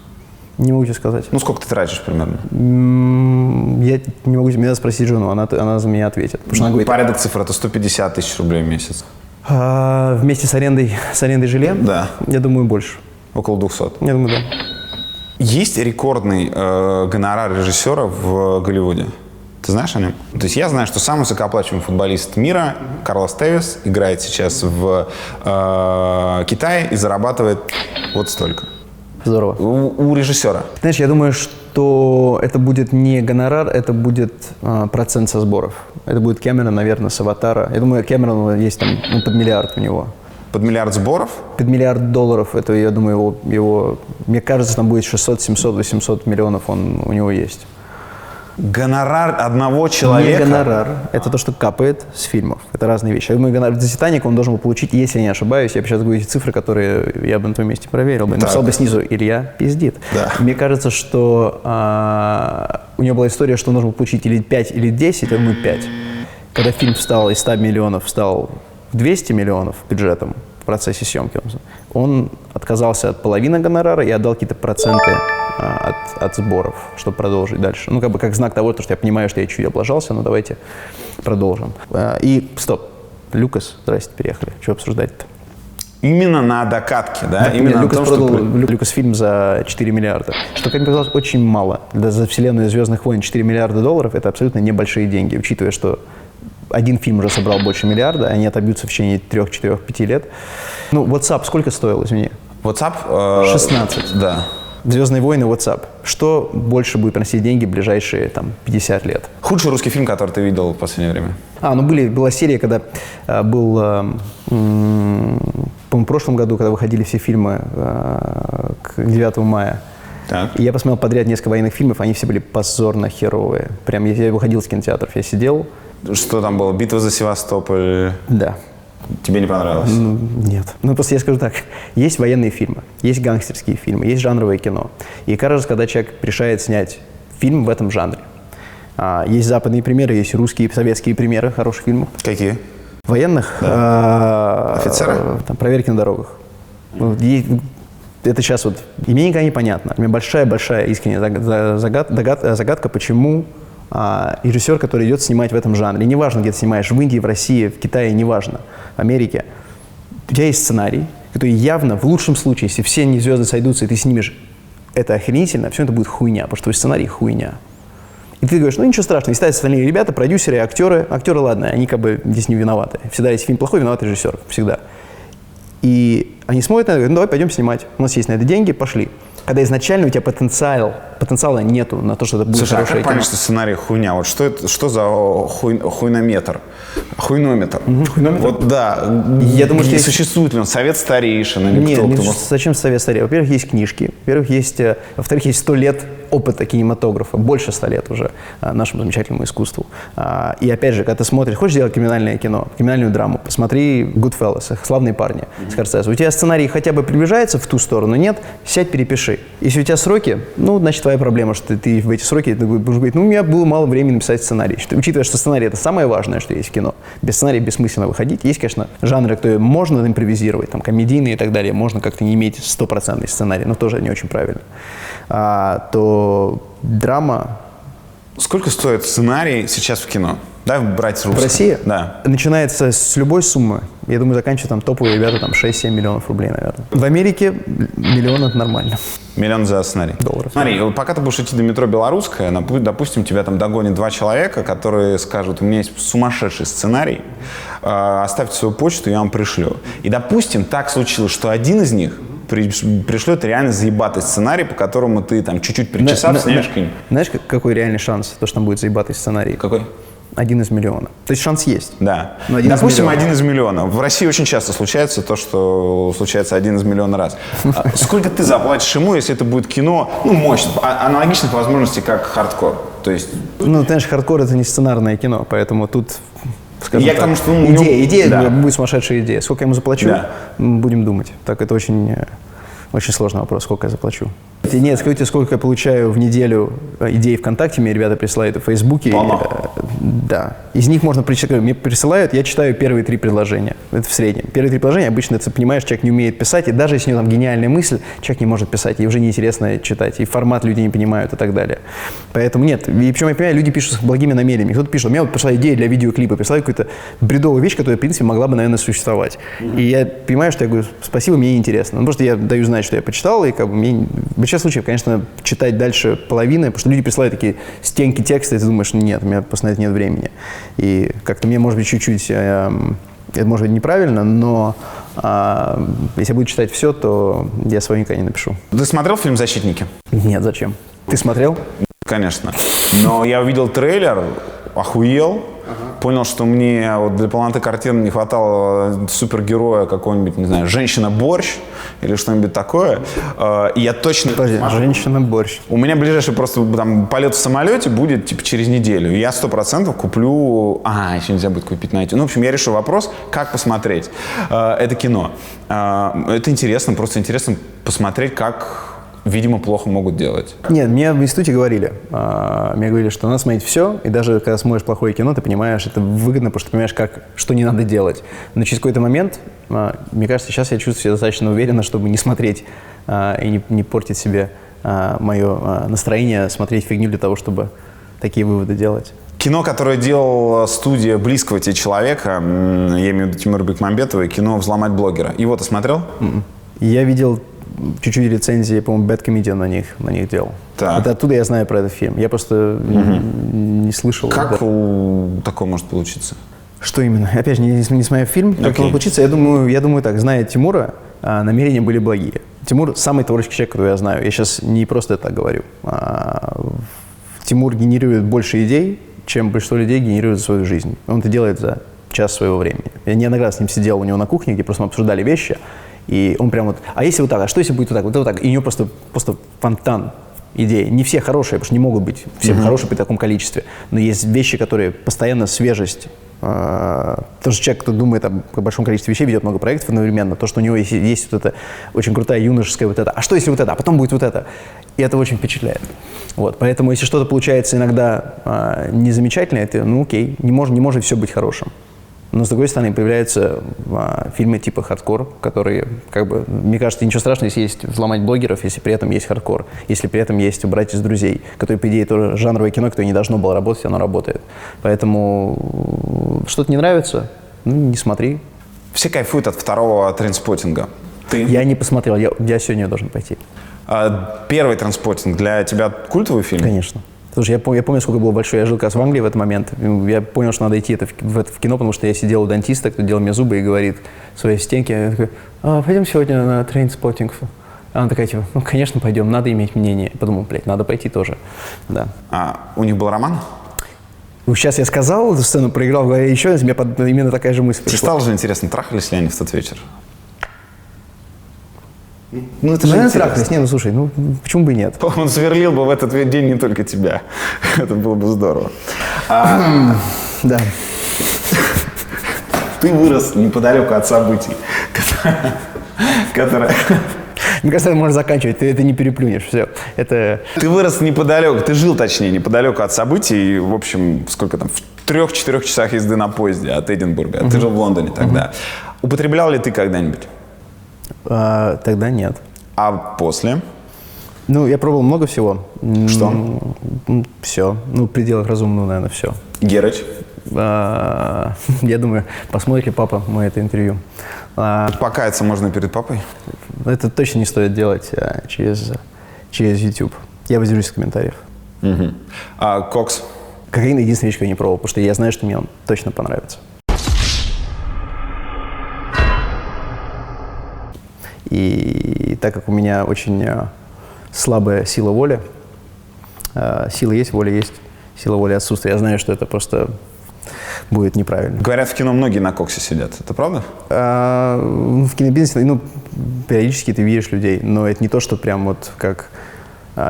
Не могу тебе сказать. Ну, сколько ты тратишь примерно? Я не могу, мне надо спросить жену, она за меня ответит. Потому что она говорит, порядок цифр, это 150 тысяч рублей в месяц. Вместе с арендой жилья? Да. Я думаю, больше. Около 200. Я думаю, да. Есть рекордный гонорар режиссера в Голливуде? Ты знаешь о нем? То есть я знаю, что самый высокооплачиваемый футболист мира, Карлос Тевес, играет сейчас в Китае и зарабатывает вот столько. Здорово. У режиссера. Знаешь, я думаю, что это будет не гонорар, это будет процент со сборов. Это будет Кэмерон, наверное, с «Аватара». Я думаю, Кэмерон есть там под миллиард у него. Под миллиард сборов? Под $1 миллиард. Это, я думаю, его... Мне кажется, там будет 600, 700, 800 миллионов у него есть. Гонорар одного человека? Не гонорар. Это то, что капает с фильмов. Это разные вещи. Я думаю, гонорар за «Титаник» он должен был получить, если я не ошибаюсь, я сейчас говорю эти цифры, которые я бы на твоем месте проверил бы. Написал бы снизу «Илья пиздит». Да. Мне кажется, что у него была история, что он должен был получить или 5, или 10, я думаю, 5. Когда фильм встал из 100 миллионов, встал в 200 миллионов бюджетом в процессе съемки, он отказался от половины гонорара и отдал какие-то проценты от сборов, чтобы продолжить дальше. Ну, как знак того, что я понимаю, что я чуть облажался, но давайте продолжим. И стоп. Люкас, здрасте, переехали. Что обсуждать-то? Именно на докатке, да? Именно Люкас на том, продал что... Люкасфильм за 4 миллиарда. Что, как мне казалось, очень мало. За вселенную «Звездных войн» 4 миллиарда долларов – это абсолютно небольшие деньги, учитывая, что один фильм уже собрал больше миллиарда, они отобьются в течение 3, 4, 5 лет. Ну, WhatsApp сколько стоил, извини? WhatsApp? 16. Да. «Звездные войны», WhatsApp. Что больше будет приносить деньги в ближайшие 50 лет? Худший русский фильм, который ты видел в последнее время? Была серия, когда был, по-моему, в прошлом году, когда выходили все фильмы к 9 мая. Так. И я посмотрел подряд несколько военных фильмов, они все были позорно херовые. Прям я выходил из кинотеатров, я сидел. Что там было? «Битва за Севастополь»? Да. Тебе не понравилось? Нет. Ну, просто я скажу так. Есть военные фильмы, есть гангстерские фильмы, есть жанровое кино. И каждый раз, когда человек решает снять фильм в этом жанре, есть западные примеры, есть русские, советские примеры хороших фильмов. Какие? Военных? Да. Офицеры? Там, «Проверки на дорогах». Это сейчас вот... И мне никогда не понятно. У меня большая-большая искренняя загадка, почему режиссер, который идет снимать в этом жанре, неважно, где ты снимаешь, в Индии, в России, в Китае, неважно, в Америке, у тебя есть сценарий, который явно, в лучшем случае, если все звезды сойдутся, и ты снимешь это охренительно, все это будет хуйня, потому что твой сценарий хуйня. И ты говоришь, ну ничего страшного, и ставят остальные ребята, продюсеры, актеры, ладно, они как бы здесь не виноваты. Всегда, если фильм плохой, виноват режиссер, всегда. И они смотрят на это и говорят, ну давай пойдем снимать. У нас есть на это деньги, пошли. Когда изначально у тебя потенциала нету на то, что это будет Слушай, а хорошее как понять, кино. что сценарий хуйня? Вот что за хуйнометр? Хуйнометр. Вот да. Я думаю, что существует ли он? Совет старейшин или Нет, кто? зачем совет старей? Во-первых, есть книжки. Во-первых, есть 100 лет опыта кинематографа, больше 100 лет уже нашему замечательному искусству. И опять же, когда ты смотришь, хочешь делать криминальное кино, криминальную драму, посмотри Goodfellas, «Славные парни», Скорсезе. У тебя сценарий хотя бы приближается в ту сторону, нет? Сядь, перепиши. Если у тебя сроки, ну, значит, твоя проблема, что ты в эти сроки ты будешь говорить, ну, у меня было мало времени написать сценарий. Учитывая, что сценарий — это самое важное, что есть в кино. Без сценария бессмысленно выходить. Есть, конечно, жанры, которые можно импровизировать, там, комедийные и так далее, можно как-то не иметь стопроцентный сценарий, но тоже не очень правильно. То драма... Сколько стоит сценарий сейчас в кино? Дай брать русское. В России? Да. Начинается с любой суммы. Я думаю, заканчивают там топовые ребята, там 6-7 миллионов рублей, наверное. В Америке миллион — это нормально. Миллион за сценарий. Долларов. Смотри, вот пока ты будешь идти до метро Белорусская, допустим, тебя там догонят 2 человека, которые скажут, у меня есть сумасшедший сценарий, оставьте свою почту, я вам пришлю. И, допустим, так случилось, что один из них пришлет реально заебатый сценарий, по которому ты там чуть-чуть причесав, снимешь какой-нибудь. Знаешь, какой реальный шанс, то, что там будет заебатый сценарий? Какой? 1 из миллиона. То есть шанс есть. Да. Но 1 из Допустим, миллиона. 1 из миллиона. В России очень часто случается то, что случается 1 из миллиона раз. Сколько ты заплатишь ему, если это будет кино, ну, мощно, аналогично по возможности, как хардкор? То есть... Ну, ты знаешь, хардкор — это не сценарное кино, поэтому тут, скажем Я так, к тому, что... идея да. будет сумасшедшая идея. Сколько я ему заплачу, Да. будем думать. Так, это очень сложный вопрос, сколько я заплачу. Нет, скажите, сколько я получаю в неделю идей ВКонтакте, мне ребята присылают в Фейсбуке. Да. Из них можно прочитать. Мне присылают, я читаю первые 3 предложения. Это в среднем. Первые 3 предложения обычно, ты понимаешь, человек не умеет писать, и даже если у него там гениальная мысль, человек не может писать, и уже неинтересно читать, и формат люди не понимают и так далее. Поэтому нет. И причем я понимаю, люди пишут с благими намерениями. Кто-то пишет, у меня вот пришла идея для видеоклипа, присылают какую-то бредовую вещь, которая, в принципе, могла бы, наверное, существовать. И я понимаю, что я говорю, спасибо, мне интересно. Ну, просто я даю знать, что я почитал, и как бы мне... В большинстве случаев, конечно, читать дальше половины, потому что люди присылают такие стенки текста, и ты думаешь, нет, у меня просто на это нет времени. И как-то мне, может быть, чуть-чуть, это может быть неправильно, но если я буду читать все, то я свое никогда не напишу. Ты смотрел фильм «Защитники»? Нет, зачем? Ты смотрел? Конечно. Но я увидел трейлер, охуел, понял, что мне вот для полноты картины не хватало супергероя какого-нибудь, не знаю, «Женщина-борщ» или что-нибудь такое. И я точно... Подожди, «Женщина-борщ». У меня ближайший просто там полет в самолете будет типа через неделю. И я 100% куплю... еще нельзя будет купить на эти. Ну, в общем, я решил вопрос, как посмотреть это кино. Это интересно, просто интересно посмотреть, как... Видимо, плохо могут делать. Нет, мне в институте говорили. Мне говорили, что надо смотреть все, и даже когда смотришь плохое кино, ты понимаешь, это выгодно, потому что ты понимаешь, что не надо делать. Но через какой-то момент, мне кажется, сейчас я чувствую себя достаточно уверенно, чтобы не смотреть и не портить себе мое настроение, смотреть фигню для того, чтобы такие выводы делать. Кино, которое делала студия близкого тебе человека, я имею в виду Тимура Бекмамбетова, кино «Взломать блогера». Его ты смотрел? Я видел чуть-чуть рецензии, по-моему, Bad Comedian на них делал. Так. Это оттуда я знаю про этот фильм. Я просто не слышал. Как такое может получиться? Что именно? Опять же, не смотря фильм, как Окей. он получится, я думаю так, зная Тимура, намерения были благие. Тимур самый творческий человек, которого я знаю. Я сейчас не просто это так говорю. Тимур генерирует больше идей, чем большинство людей генерирует за свою жизнь. Он это делает за час своего времени. Я неоднократно с ним сидел у него на кухне, где просто мы обсуждали вещи, и он прям вот, а если вот так, а что если будет вот так, вот так, и у него просто фонтан идей. Не все хорошие, потому что не могут быть все хорошие при таком количестве, но есть вещи, которые постоянно свежесть. Потому что человек, кто думает о большом количестве вещей, ведет много проектов одновременно, то, что у него есть вот эта очень крутая юношеская вот это, а что если вот это, а потом будет вот это. И это очень впечатляет. Вот, поэтому если что-то получается иногда незамечательно, это, ну окей, не может все быть хорошим. Но, с другой стороны, появляются фильмы типа «Хардкор», которые, как бы, мне кажется, ничего страшного, если есть «Взломать блогеров», если при этом есть «Хардкор», если при этом есть «Убрать из друзей», которое, по идее, тоже жанровое кино, которое не должно было работать, оно работает. Поэтому что-то не нравится, ну, не смотри. Все кайфуют от второго «Трейнспоттинга». Я не посмотрел, я сегодня должен пойти. Первый «Трейнспоттинг» для тебя культовый фильм? Конечно. Слушай, я помню, сколько было большое. Я жил как раз в Англии в этот момент. Я понял, что надо идти в кино, потому что я сидел у дантиста, кто делал мне зубы, и говорит своей ассистентке, я такой, пойдем сегодня на Trainspotting. Она такая, типа, ну, конечно, пойдем, надо иметь мнение. Подумал, блядь, надо пойти тоже. Да. А у них был роман? Ну, сейчас я сказал эту сцену, проиграл в голове еще раз, мне именно такая же мысль Тебе пришла. стало же интересно, трахались ли они в тот вечер? Ну, это же Наверное, интересно. трахались. Не, ну, слушай, ну, почему бы и нет? Он сверлил бы в этот день не только тебя. Это было бы здорово. Да. Ты вырос неподалеку от событий, которые... Мне кажется, это можно заканчивать, ты это не переплюнешь, все. Это... Ты вырос неподалеку, ты жил, точнее, неподалеку от событий, в общем, сколько там, в 3-4 часах езды на поезде от Эдинбурга. Ты жил в Лондоне тогда. Употреблял ли ты когда-нибудь? Тогда нет. А после? Ну, я пробовал много всего. Что? Все. Ну, в пределах разумного, наверное, все. Герыч? Я думаю, посмотрит ли папа мое это интервью. Покаяться можно перед папой? Это точно не стоит делать через YouTube. Я воздержусь от комментариев. Угу. А кокс? Кокаин — единственная вещь, которую я не пробовал, потому что я знаю, что мне он точно понравится. И так как у меня очень слабая сила воли, сила есть, воля есть, сила воли отсутствует, я знаю, что это просто будет неправильно. Говорят, в кино многие на коксе сидят. Это правда? В кинобизнесе, ну, периодически ты видишь людей, но это не то, что прям вот как...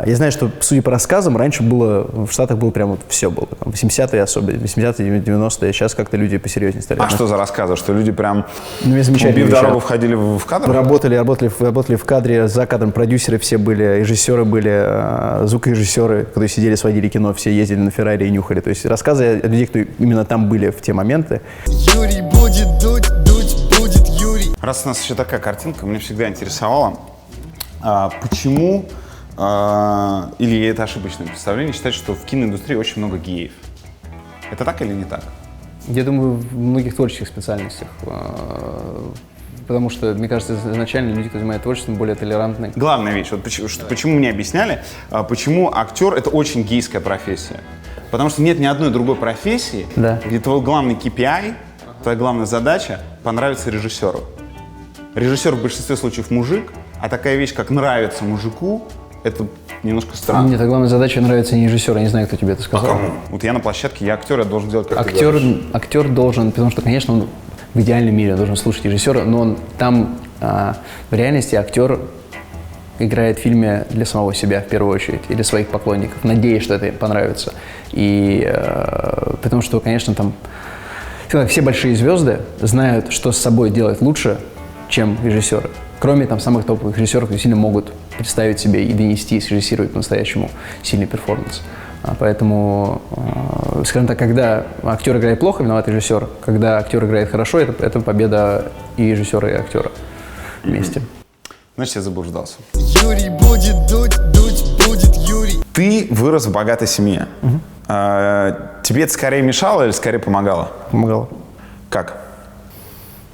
Я знаю, что, судя по рассказам, раньше было, в Штатах было прям вот все было. Там, 80-е особенно, 80-е, 90-е. Сейчас как-то люди посерьезнее стали. А что за рассказы? Что люди прям, Ну, я замечательно. убив дорогу, входили в кадр? Работали в кадре, за кадром продюсеры все были, режиссеры были, звукорежиссеры, которые сидели, сводили кино, все ездили на Феррари и нюхали. То есть рассказы от людей, кто именно там были в те моменты. Юрий будет дуть, дуть будет Юрий. Раз у нас еще такая картинка, меня всегда интересовало, почему, или это ошибочное представление, считать, что в киноиндустрии очень много геев. Это так или не так? Я думаю, в многих творческих специальностях. Потому что, мне кажется, изначально люди, кто занимается творчеством, более толерантны. Главная вещь, вот почему мне объясняли, почему актер — это очень гейская профессия. Потому что нет ни одной другой профессии, Да. где твой главный KPI, твоя главная задача — понравиться режиссеру. Режиссер в большинстве случаев мужик, а такая вещь, как нравится мужику, это немножко странно. Мне-то главная задача нравится не режиссер, я не знаю, кто тебе это А сказал. кому? Вот я на площадке, я актер, я должен делать, как ты говоришь. Актер должен, потому что, конечно, он в идеальном мире должен слушать режиссера, но он там в реальности актер играет в фильме для самого себя в первую очередь, или своих поклонников, надеясь, что это им понравится. И потому что, конечно, там все большие звезды знают, что с собой делать лучше, чем режиссеры. Кроме там самых топовых режиссеров, которые сильно могут представить себе и донести, срежиссировать по-настоящему сильный перформанс. Поэтому, скажем так, когда актер играет плохо, виноват режиссер. Когда актер играет хорошо, это победа и режиссера, и актера вместе. Значит, я заблуждался. Юрий будет дуть, дуть будет Юрий. Ты вырос в богатой семье. Тебе это скорее мешало или скорее помогало? Помогало. Как?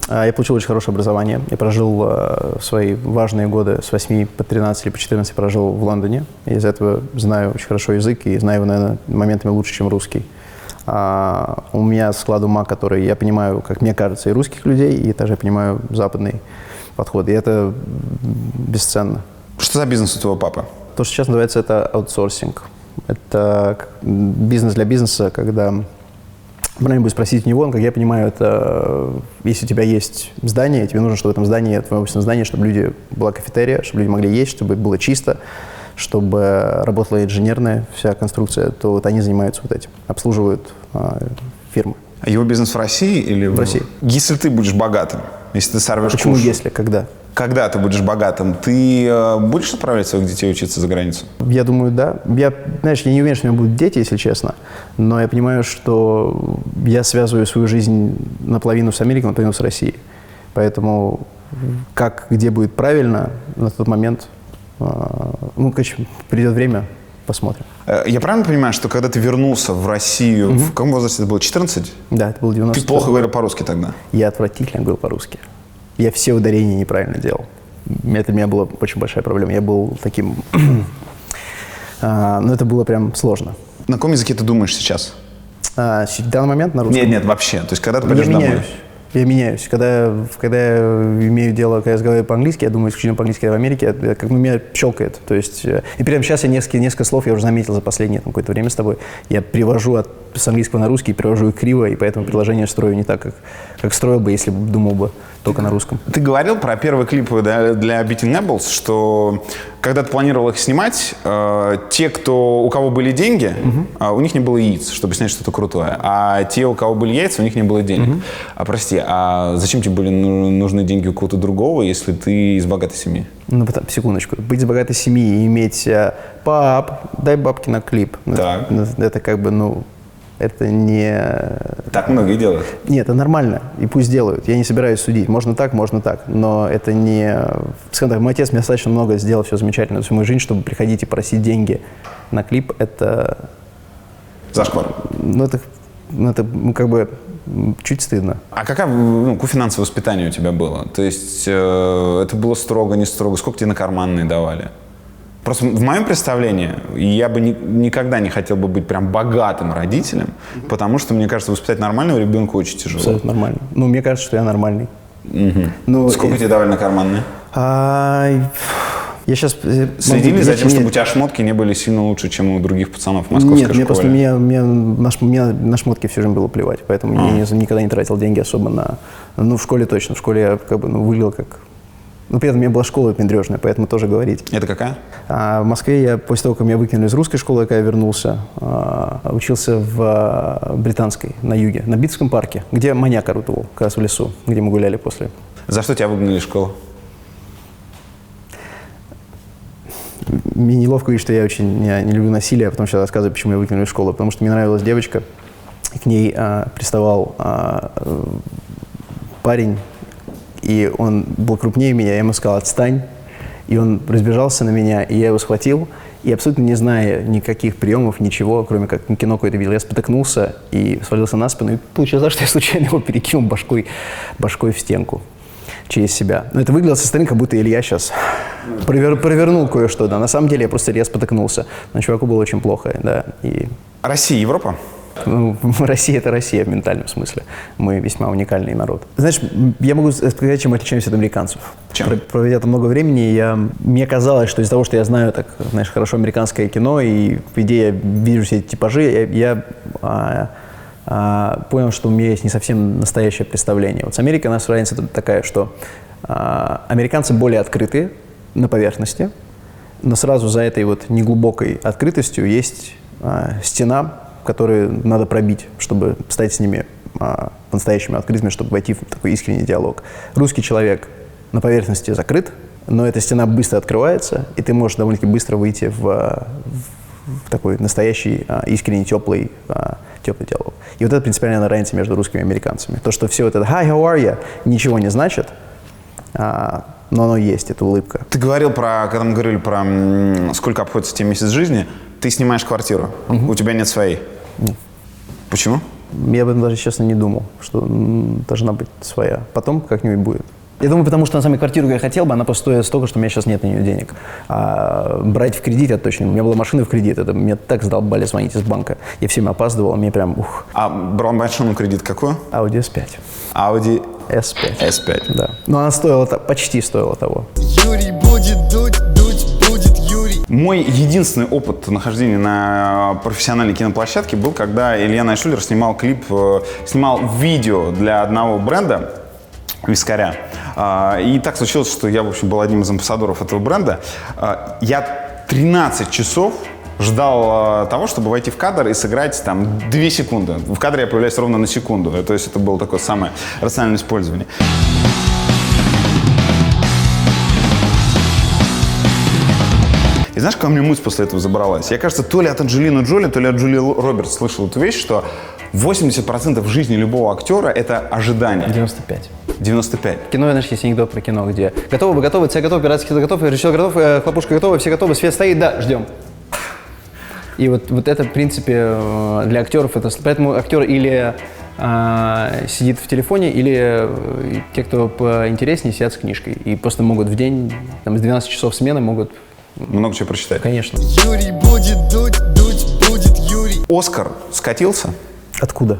Я получил очень хорошее образование. Я прожил свои важные годы с 8 по 13 или по 14 прожил в Лондоне. Я из-за этого знаю очень хорошо язык и знаю его, наверное, моментами лучше, чем русский. У меня склад ума, который я понимаю, как мне кажется, и русских людей, и также я понимаю западный подход. И это бесценно. Что за бизнес у твоего папы? То, что сейчас называется, это аутсорсинг. Это бизнес для бизнеса, когда... Правильно будет спросить у него, он, как я понимаю, это если у тебя есть здание, тебе нужно, чтобы в этом здании, в твоем офисном здании, чтобы была кафетерия, чтобы люди могли есть, чтобы было чисто, чтобы работала инженерная вся конструкция, то вот они занимаются вот этим, обслуживают фирмы. А его бизнес в России или в России? Если ты будешь богатым, если ты сорвешь Почему куш, если, когда? Когда ты будешь богатым, ты будешь отправлять своих детей учиться за границу? Я думаю, да. Я не уверен, что у меня будут дети, если честно, но я понимаю, что я связываю свою жизнь наполовину с Америкой, наполовину с Россией. Поэтому как, где будет правильно на тот момент, придет время, посмотрим. Я правильно понимаю, что когда ты вернулся в Россию, в каком возрасте это было, 14? Да, это было 90. Ты плохо говорил по-русски тогда? Я отвратительно говорил по-русски. Я все ударения неправильно делал. Это у меня была очень большая проблема. Я был таким... Но это было прям сложно. На каком языке ты думаешь сейчас? В данный момент на русском. Нет, вообще. То есть, когда ты Я пойдешь домой? меняюсь. Я меняюсь. Когда я имею дело, когда я разговариваю по-английски, я думаю исключительно по-английски, а в Америке это как меня щелкает. То есть, и прямо сейчас я несколько слов я уже заметил за последнее какое-то время с тобой. Я перевожу с английского на русский, перевожу их криво, и поэтому приложение строю не так, как строил бы, если бы думал бы только на русском. Ты говорил про первые клипы для Beating Apples, что когда ты планировал их снимать, те, у кого были деньги, у них не было яиц, чтобы снять что-то крутое. А те, у кого были яйца, у них не было денег. А прости, а зачем тебе были нужны деньги у кого-то другого, если ты из богатой семьи? Ну, секундочку. Быть из богатой семьи и иметь «пап, дай бабки на клип». Так. Это как бы, это не... Так многие делают. Нет, это нормально, и пусть делают. Я не собираюсь судить. Можно так, но это не... Скажем так, мой отец мне достаточно много сделал, все замечательно. Всю мою жизнь, чтобы приходить и просить деньги на клип, это... Зашквар. Это как бы чуть стыдно. А какое финансовое воспитание у тебя было? То есть это было строго, не строго? Сколько тебе на карманные давали? Просто в моем представлении я бы никогда не хотел бы быть прям богатым родителем, потому что, мне кажется, воспитать нормального ребенка очень тяжело. Абсолютно нормально. Мне кажется, что я нормальный. Сколько тебе давали на карманные? Я сейчас... Следили за тем, чтобы у тебя шмотки не были сильно лучше, чем у других пацанов в московской школе? Нет, просто мне на шмотки всю жизнь было плевать, поэтому я никогда не тратил деньги особо на... в школе точно. В школе я выглядел как... при этом у меня была школа пендрежная, поэтому тоже говорить. Это какая? В Москве я после того, как меня выкинули из русской школы, когда я вернулся, учился в британской, на юге, на Битском парке, где маньяк орудовал, как раз в лесу, где мы гуляли после. За что тебя выгнали из школы? Мне неловко говорить, что я очень не люблю насилие, а потом сейчас рассказываю, почему меня выкинули из школы. Потому что мне нравилась девочка, и к ней приставал парень, и он был крупнее меня, я ему сказал «отстань», и он разбежался на меня, и я его схватил, и абсолютно не зная никаких приемов, ничего, кроме как кино какое-то видел, я спотыкнулся и свалился на спину, и получилось так, что я случайно его перекинул башкой в стенку через себя. Но это выглядело со стороны, как будто Илья сейчас провернул кое-что, да. На самом деле я спотыкнулся, но чуваку было очень плохо, да. Россия, Европа? Россия – это Россия в ментальном смысле. Мы весьма уникальный народ. Знаешь, я могу сказать, чем мы отличаемся от американцев. Чем? Проведя там много времени, мне казалось, что из-за того, что я знаю так, знаешь, хорошо американское кино, и по идее я вижу все эти типажи, я понял, что у меня есть не совсем настоящее представление. Вот с Америкой у нас разница такая, что американцы более открыты на поверхности, но сразу за этой вот неглубокой открытостью есть стена, которую надо пробить, чтобы стать с ними по-настоящему открытыми, чтобы войти в такой искренний диалог. Русский человек на поверхности закрыт, но эта стена быстро открывается, и ты можешь довольно-таки быстро выйти в такой настоящий, искренний, теплый диалог. И вот это принципиальная разница между русскими и американцами. То, что все вот это «Hi, how are you?» ничего не значит, но оно есть, это улыбка. Ты говорил когда мы говорили про сколько обходится тебе месяц жизни, ты снимаешь квартиру, у тебя нет своей. Нет. Почему? Я об этом даже, честно, не думал, что должна быть своя. Потом как-нибудь будет. Я думаю, потому что, на самом деле, квартиру я хотел бы, она просто стоит столько, что у меня сейчас нет на нее денег. А брать в кредит это точно. У меня была машина в кредит, это меня так задолбали звонить из банка. Я всем опаздывал, мне прям ух. А брал машину кредит какую? Audi S5. Audi S5. S5. Да. Но она стоила, почти стоила того. Юрий будет дуть будет Юрий. Мой единственный опыт нахождения на профессиональной киноплощадке был, когда Илья Найшулер снимал видео для одного бренда, вискаря. И так случилось, что я, в общем, был одним из амбассадоров этого бренда. Я 13 часов ждал того, чтобы войти в кадр и сыграть там 2 секунды. В кадре я появляюсь ровно на секунду. То есть это было такое самое рациональное использование. И знаешь, какая у меня мысль после этого забралась? Я, кажется, то ли от Анджелины Джоли, то ли от Джулии Робертс слышал эту вещь, что 80% жизни любого актера – это ожидание. 95. 95. Кино, знаешь, есть анекдот про кино, где готовы, цель готова, операция готова, режиссер готов, хлопушка готова, все готовы, свет стоит, да, ждем. И вот это, в принципе, для актеров это... Поэтому актер или сидит в телефоне, или те, кто поинтереснее, сидят с книжкой. И просто могут в день, там, с 12 часов смены могут... Много чего прочитать. Конечно. Юрий будет дуть будет Юрий. «Оскар» скатился? Откуда?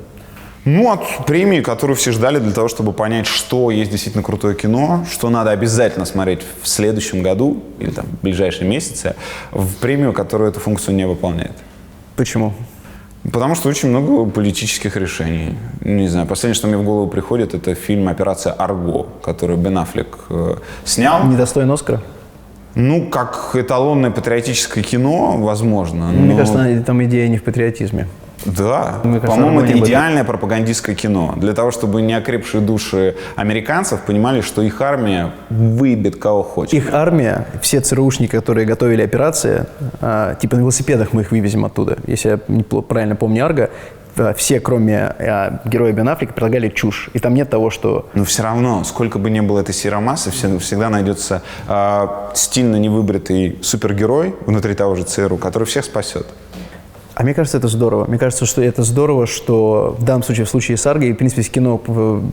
Ну, от премии, которую все ждали для того, чтобы понять, что есть действительно крутое кино, что надо обязательно смотреть в следующем году или там в ближайшие месяцы, в премию, которая эту функцию не выполняет. Почему? Потому что очень много политических решений. Не знаю, последнее, что мне в голову приходит, это фильм «Операция Арго», который Бен Аффлек снял. Недостоин Оскара? Ну, как эталонное патриотическое кино, возможно. Мне но... кажется, там идея не в патриотизме. Да, Мне кажется, по-моему, это Арго не идеальное пропагандистское кино. Для того, чтобы неокрепшие души американцев понимали, что их армия выебет кого хочет. Их армия, все ЦРУшники, которые готовили операции, типа на велосипедах мы их вывезем оттуда. Если я правильно помню Арго, все, кроме героя Бен Аффлека, предлагали чушь. И там нет того, что... Но все равно, сколько бы ни было этой серомассы, всегда найдется стильно невыбритый супергерой внутри того же ЦРУ, который всех спасет. А мне кажется, это здорово. Мне кажется, что это здорово, что в данном случае, в случае с Арго, и, в принципе, с кино,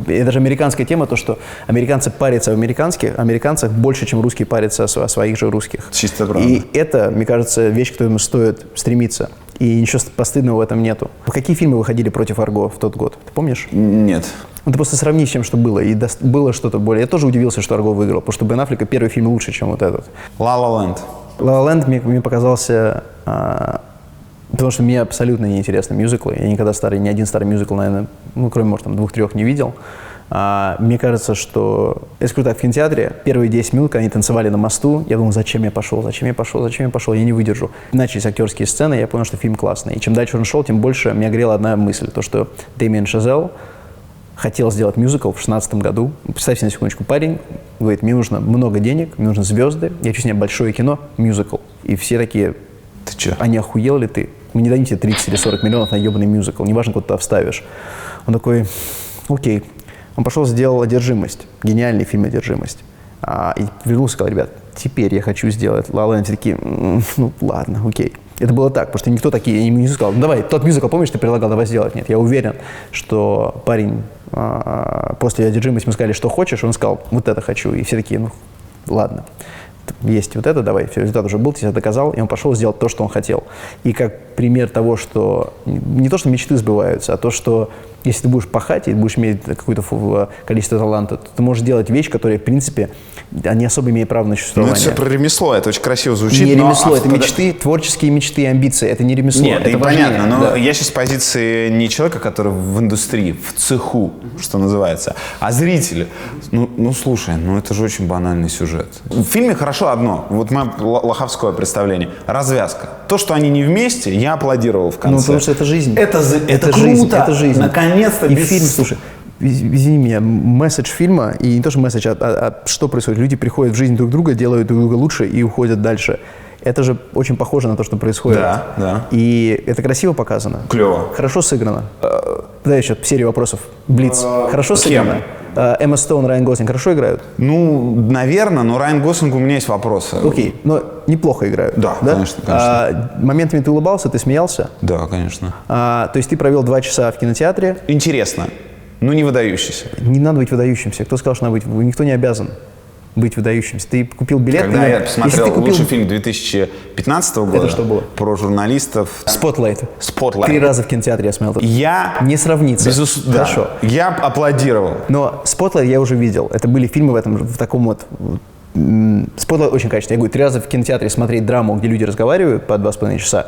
это даже американская тема, то, что американцы парятся об американцах больше, чем русские парятся о своих же русских. Чисто правда. И это, мне кажется, вещь, к которой стоит стремиться. И ничего постыдного в этом нету. Какие фильмы выходили против Арго в тот год? Ты помнишь? Нет. Ну, ты просто сравни с тем, что было. И было что-то более. Я тоже удивился, что Арго выиграл, потому что Бен Аффлека первый фильм лучше, чем вот этот. «Ла Ла Ленд». «Ла Ла Ленд» мне показался... Потому что мне абсолютно неинтересны мюзиклы. Я никогда ни один старый мюзикл, наверное, ну, кроме, может, там, 2-3 не видел. Мне кажется, что... Я скажу так, в кинотеатре первые 10 минут, когда они танцевали на мосту, я думал, зачем я пошел, я не выдержу. Начались актерские сцены, я понял, что фильм классный. И чем дальше он шел, тем больше меня грела одна мысль. То, что Дэмиен Шазел хотел сделать мюзикл в 2016 году. Представьте на секундочку, парень говорит, мне нужно много денег, мне нужны звезды, я хочу снять большое кино, мюзикл. И все такие... Ты че? А не охуел ли ты? Мы не дадим тебе 30 или 40 миллионов на ебаный мюзикл. Неважно, куда ты вставишь. Он такой, окей. Он пошел, сделал «Одержимость». Гениальный фильм «Одержимость». И вернулся и сказал, ребят, теперь я хочу сделать «Ла Ла Ленд». Все такие, ну ладно, окей. Это было так, потому что никто такие не сказал, ну давай, тот мюзикл, помнишь, ты предлагал, давай сделать. Нет, я уверен, что парень после «Одержимости» мы сказали, что хочешь, он сказал, вот это хочу. И все такие, ну ладно. Есть вот это, давай, все, результат уже был, ты себя доказал, и он пошел сделать то, что он хотел. И как пример того, что не то, что мечты сбываются, а то, что если ты будешь пахать и будешь иметь какое-то количество таланта, то ты можешь делать вещь, которая, в принципе, не особо имеет право на Ну, существование. это все про ремесло, это очень красиво звучит. Не но ремесло, это мечты, творческие мечты и амбиции, это не ремесло. Нет, это и важнее, понятно, но да. я сейчас с позиции не человека, который в индустрии, в цеху, что называется, а зрителя. Ну слушай, это же очень банальный сюжет. В фильме хорошо одно, вот мое лоховское представление, развязка. То, что они не вместе, я аплодировал в конце. Ну, потому что это жизнь. Это жизнь, круто. это жизнь. Наконец-то И без... фильм, слушай, извини меня, месседж фильма, и не то, что месседж, а что происходит. Люди приходят в жизнь друг друга, делают друг друга лучше и уходят дальше. Это же очень похоже на то, что происходит. Да. И это красиво показано. Клево. Хорошо сыграно. Дай еще серию вопросов. Блиц. Хорошо сыграно. Эмма Стоун, Райан Гослинг хорошо играют? Ну, наверное, но Райан Гослинг, у меня есть вопросы. Окей, но неплохо играют. Да, конечно. Моментами ты улыбался, ты смеялся? Да, конечно. То есть ты провел 2 часа в кинотеатре. Интересно, но не выдающийся. Не надо быть выдающимся. Кто сказал, что надо быть? Никто не обязан быть выдающимся. Ты купил билет. Когда я посмотрел если ты купил... лучший фильм 2015 года. Это что было? Про журналистов. Spotlight. 3 Spotlight. раза в кинотеатре я смотрел. Я... Не сравнится. Да. Хорошо. Я аплодировал. Но Spotlight я уже видел. Это были фильмы в таком вот... Spotlight очень качественный. Я говорю, 3 раза в кинотеатре смотреть драму, где люди разговаривают по 2,5 часа.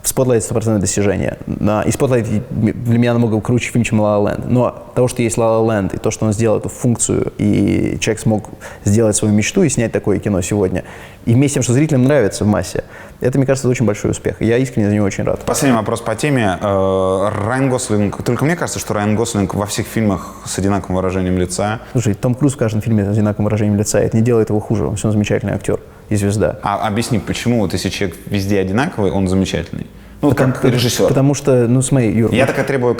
Spotlight 100% достижение. И Spotlight для меня намного круче фильм, чем La La Land. Но того, что есть La La Land, и то, что он сделал эту функцию, и человек смог сделать свою мечту и снять такое кино сегодня, и вместе с тем, что зрителям нравится в массе, это, мне кажется, очень большой успех. Я искренне за него очень рад. Последний вопрос по теме. Райан Гослинг. Только мне кажется, что Райан Гослинг во всех фильмах с одинаковым выражением лица. Слушай, Том Круз в каждом фильме с одинаковым выражением лица. Это не делает его хуже. Он все равно замечательный актер и звезда. А объясни, почему вот если человек везде одинаковый, он замечательный? Ну, как режиссер. Потому что, смотри, Юр. Я так и требую,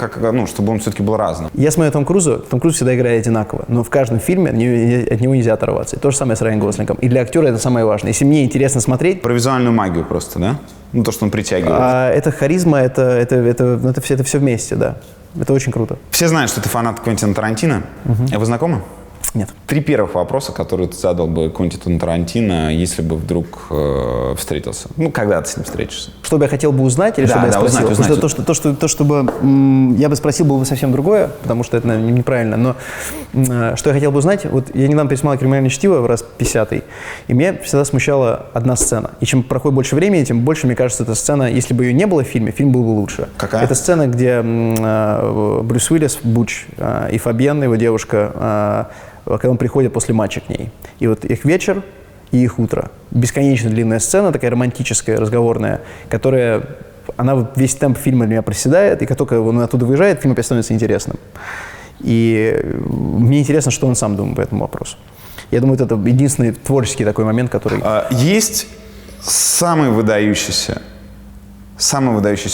чтобы он все-таки был разным. Я смотрю Том Круза, Том Круз всегда играет одинаково, но в каждом фильме от него нельзя оторваться. И то же самое с Райаном Гослингом. И для актера это самое важное. Если мне интересно смотреть... Про визуальную магию просто, да? Ну, то, что он притягивает. Это харизма, это все вместе, да. Это очень круто. Все знают, что ты фанат Квентина Тарантино. Вы знакомы? Нет. 3 первых вопроса, которые ты задал бы Квентину Тарантино, если бы вдруг встретился. Ну, когда ты с ним встретишься. Что бы я хотел бы узнать, или Да, что бы я да, спросил? узнать. Потому что то, чтобы я бы спросил, было бы совсем другое, потому что это, наверное, неправильно. Но что я хотел бы узнать, вот я недавно пересмотрел «Криминальное чтиво» в раз 50-й, и меня всегда смущала одна сцена. И чем проходит больше времени, тем больше, мне кажется, эта сцена, если бы ее не было в фильме, фильм был бы лучше. Какая? Это сцена, где Брюс Уиллис, Буч, и Фабьен, его девушка, когда он приходит после матча к ней. И вот их вечер и их утро. Бесконечно длинная сцена, такая романтическая, разговорная, которая, она вот весь темп фильма для меня проседает, и как только он оттуда выезжает, фильм опять становится интересным. И мне интересно, что он сам думает по этому вопросу. Я думаю, это единственный творческий такой момент, который... Есть самая выдающаяся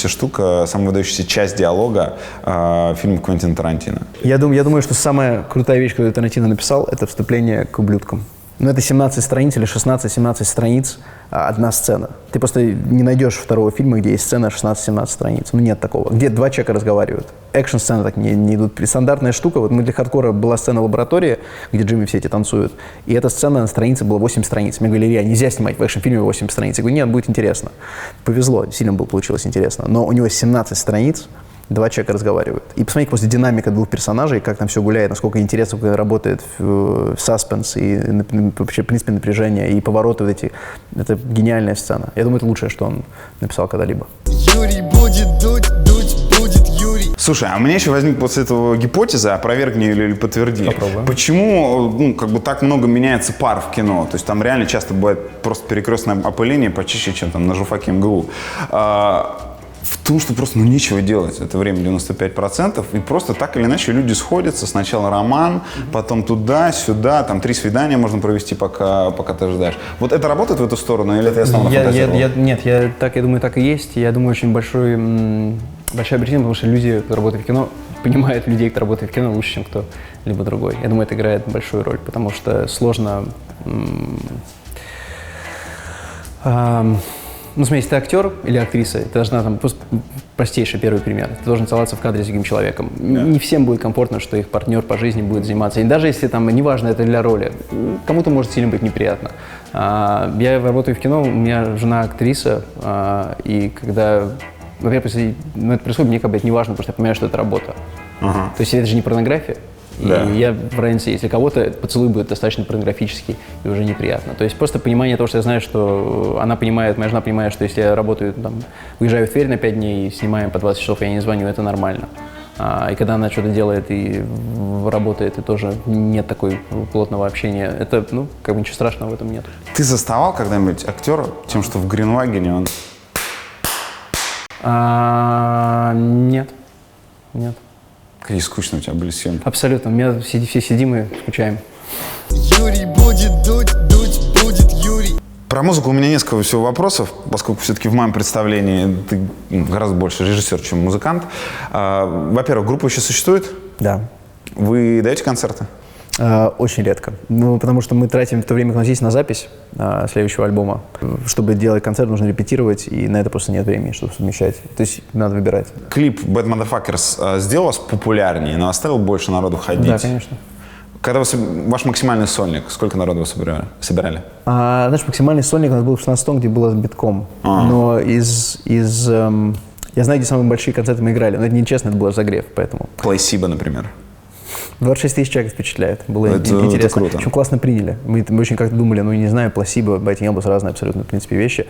штука, самая выдающаяся часть диалога фильма Квентина Тарантино. Я думаю, что самая крутая вещь, которую Тарантино написал, это вступление к ублюдкам. Ну, это 17 страниц или 16-17 страниц, одна сцена. Ты просто не найдешь второго фильма, где есть сцена 16-17 страниц. Ну, нет такого. Где 2 человека разговаривают. Экшн-сцены так не идут. Стандартная штука. Вот мы для хардкора была сцена лаборатории, где Джимми все эти танцуют. И эта сцена на странице была 8 страниц. Мне говорили, Илья, нельзя снимать в экшн-фильме 8 страниц. Я говорю, нет, будет интересно. Повезло, сильно получилось интересно. Но у него 17 страниц, 2 человека разговаривают. И посмотрите после динамика 2 персонажей, как там все гуляет, насколько интересно, как работает саспенс и вообще, в принципе, напряжение и повороты вот эти. Это гениальная сцена. Я думаю, это лучшее, что он написал когда-либо. Юрий будет дуть, дуть будет Юрий. Слушай, а у меня еще возник после этого гипотеза, опровергни или подтверди. Попробуем. Почему, так много меняется пар в кино? То есть там реально часто бывает просто перекрестное опыление почище, чем там на журфаке МГУ. В том, что просто нечего делать. Это время 95%. И просто так или иначе люди сходятся. Сначала роман, потом туда-сюда. Там 3 свидания можно провести, пока ты ожидаешь. Вот это работает в эту сторону? Или это я снова нафантазировал? Нет, я думаю, так и есть. Я думаю, очень большая причина, потому что люди, которые работают в кино, понимают людей, кто работает в кино, лучше, чем кто-либо другой. Я думаю, это играет большую роль, потому что сложно... смотри, если ты актер или актриса, ты должна там просто простейший первый пример. Ты должен целоваться в кадре с другим человеком. Да. Не всем будет комфортно, что их партнер по жизни будет заниматься. И даже если там, неважно, это для роли, кому-то может сильно быть неприятно. Я работаю в кино, у меня жена актриса, и когда, во-первых, если это происходит, мне как бы это не важно, потому что я понимаю, что это работа. То есть это же не порнография. Да. И я в разнице, если кого-то поцелуй будет достаточно порнографический и уже неприятно. То есть просто понимание того, что я знаю, что она понимает, моя жена понимает, что если я работаю, там, уезжаю в Тверь на 5 дней и снимаем по 20 часов, я не звоню, это нормально. И когда она что-то делает и работает, и тоже нет такой плотного общения, это, как бы ничего страшного в этом нет. Ты заставал когда-нибудь актера тем, что в Гринвагене он... Нет. Какие скучные у тебя были съемки. Абсолютно. Мы все сидим и скучаем. Юрий будет дуть, дуть будет Юрий. Про музыку у меня несколько всего вопросов, поскольку все-таки в моем представлении ты гораздо больше режиссер, чем музыкант. Во-первых, группа еще существует? Да. Вы даете концерты? Очень редко. Потому что мы тратим то время, когда у нас есть, на запись следующего альбома. Чтобы делать концерт, нужно репетировать, и на это просто нет времени, чтобы совмещать. То есть надо выбирать. Клип Bad Motherfuckers сделал вас популярнее, но оставил больше народу ходить? Да, конечно. Когда ваш максимальный сольник, сколько народу вы собирали? Наш максимальный сольник у нас был в 16-м, где было битком. Но я знаю, где самые большие концерты мы играли, но это нечестно, это был разогрев, поэтому... Плейсибо, например. 26 тысяч человек впечатляет. Было это интересно. Это круто. Причем классно приняли. Мы очень как-то думали, не знаю, пласибо, Biting Elbows, разные абсолютно, в принципе, вещи.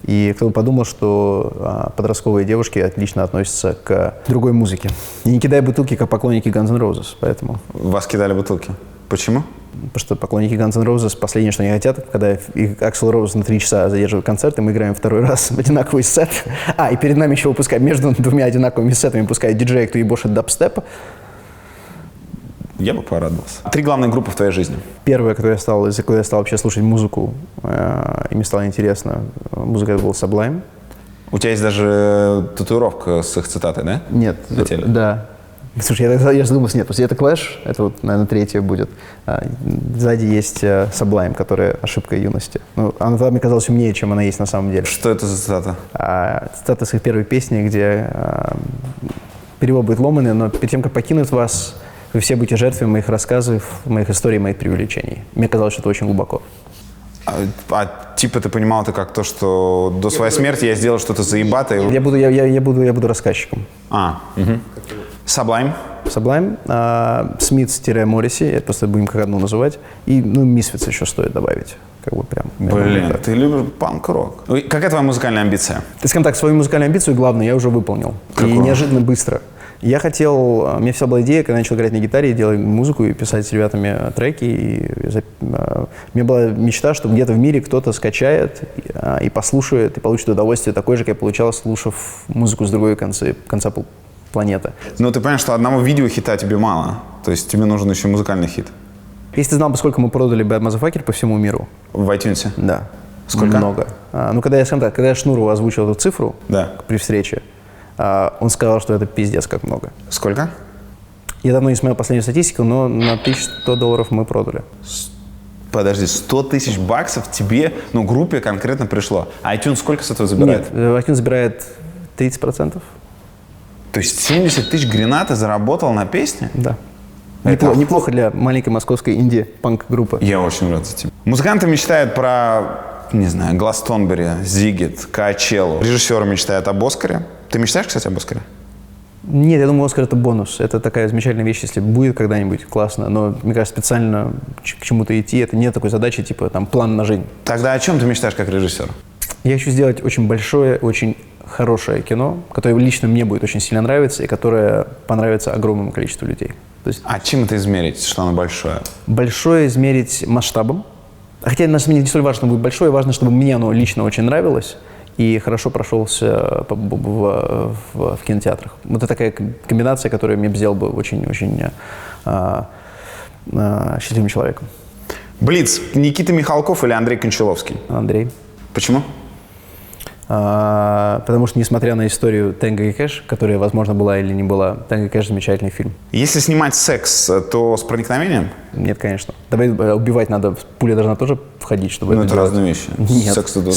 И кто-то подумал, что подростковые девушки отлично относятся к другой музыке. И не кидай бутылки, как поклонники Guns N' Roses, поэтому... Вас кидали бутылки? Почему? Потому что поклонники Guns N' Roses последнее, что они хотят, когда Аксл Роуз на 3 часа задерживает концерт, и мы играем второй раз в одинаковый сет. И перед нами еще выпускают, между 2 одинаковыми сетами выпускает диджей, кто ебошит дабстеп. Я бы порадовался. 3 главные группы в твоей жизни. Первая, из-за которой я стал вообще слушать музыку, и мне стало интересно, музыка это был Sublime. У тебя есть даже татуировка с их цитатой, да? Нет. На теле? Да. Слушай, я задумался, нет, просто это Clash, это вот, наверное, 3-я будет. Сзади есть Sublime, которая ошибка юности. Она мне казалась умнее, чем она есть на самом деле. Что это за цитата? Цитата с их первой песни, где перевод будет ломаный, но перед тем, как покинуть вас, Вы все будете жертвами моих рассказов, моих историй, моих преувеличений. Мне казалось, что это очень глубоко. Типа ты понимал это как то, что до своей смерти я сделал что-то заебатое? Я буду рассказчиком. Sublime? Sublime, Смитс-Морриси, это просто будем как одну называть. И, Misfits еще стоит добавить. Как бы прям. Блин, ты любишь панк-рок. Какая твоя музыкальная амбиция? Ты, скажем так, свою музыкальную амбицию, главное, я уже выполнил. Какую? И неожиданно быстро. Я хотел, у меня вся была идея, когда я начал играть на гитаре, делать музыку и писать с ребятами треки. У меня была мечта, что где-то в мире кто-то скачает и послушает, и получит удовольствие такое же, как я получал, слушав музыку с другой конца планеты. Но ты понимаешь, что одного видеохита тебе мало. То есть тебе нужен еще музыкальный хит. Если ты знал бы, сколько мы продали Bad Motherfucker по всему миру. В iTunes? Да. Сколько? Много. Когда я Шнурову озвучил эту цифру при встрече, он сказал, что это пиздец как много. Сколько? Я давно не смотрел последнюю статистику, но на $1100 мы продали. Подожди, 100 тысяч баксов тебе, группе конкретно пришло. А iTunes сколько с этого забирает? Нет, iTunes забирает 30%. То есть 70 тысяч гранат ты заработал на песне? Да. Это Неплохо для маленькой московской инди-панк-группы. Я очень рад за тебя. Музыканты мечтают про, не знаю, Гластонбери, Зигит, Коачеллу. Режиссеры мечтают об Оскаре. Ты мечтаешь, кстати, об Оскаре? Нет, я думаю, Оскар — это бонус. Это такая замечательная вещь, если будет когда-нибудь, классно. Но, мне кажется, специально к чему-то идти, это нет такой задачи, типа там план на жизнь. Тогда о чем ты мечтаешь как режиссер? Я хочу сделать очень большое, очень хорошее кино, которое лично мне будет очень сильно нравиться и которое понравится огромному количеству людей. То есть А чем это измерить, что оно большое? большое измерить масштабом. Хотя на самом деле не столь важно, будет большое, важно, чтобы мне оно лично очень нравилось и хорошо прошелся в кинотеатрах. Вот это такая комбинация, которая мне сделала бы очень-очень счастливым человеком. Блиц. Никита Михалков или Андрей Кончаловский? Андрей. Почему? Потому что, несмотря на историю «Тэнго и Кэш», которая, возможно, была или не была, «Тэнго и Кэш» — замечательный фильм. Если снимать секс, то с проникновением? Нет, конечно. Давай убивать надо, пуля должна тоже входить, чтобы Ну, это делать. разные вещи. Нет. Секс это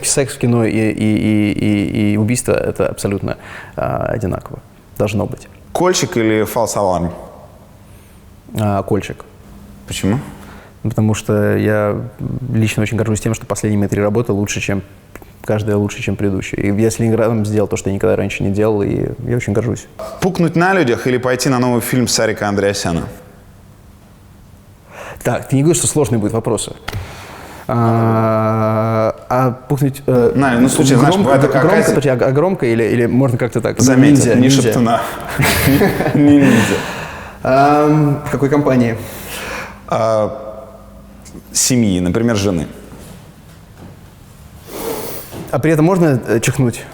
Секс в кино и убийство — это абсолютно одинаково. Должно быть. Кольчик или фалс-аларм? Кольчик. Почему? Потому что я лично очень горжусь тем, что последние мои 3 работы каждая лучше, чем предыдущая. И я с Ленинградом сделал то, что я никогда раньше не делал, и я очень горжусь. Пукнуть на людях или пойти на новый фильм Сарика Андреасяна? Так, ты не говоришь, что сложные будут вопросы. Пухнуть... слушай, знаешь, бывает такая громко, оказия- подожди, громко или можно как-то так? Заметь, не шептуна. Не ниндзя. В какой компании? Семьи, например, жены. А при этом можно чихнуть?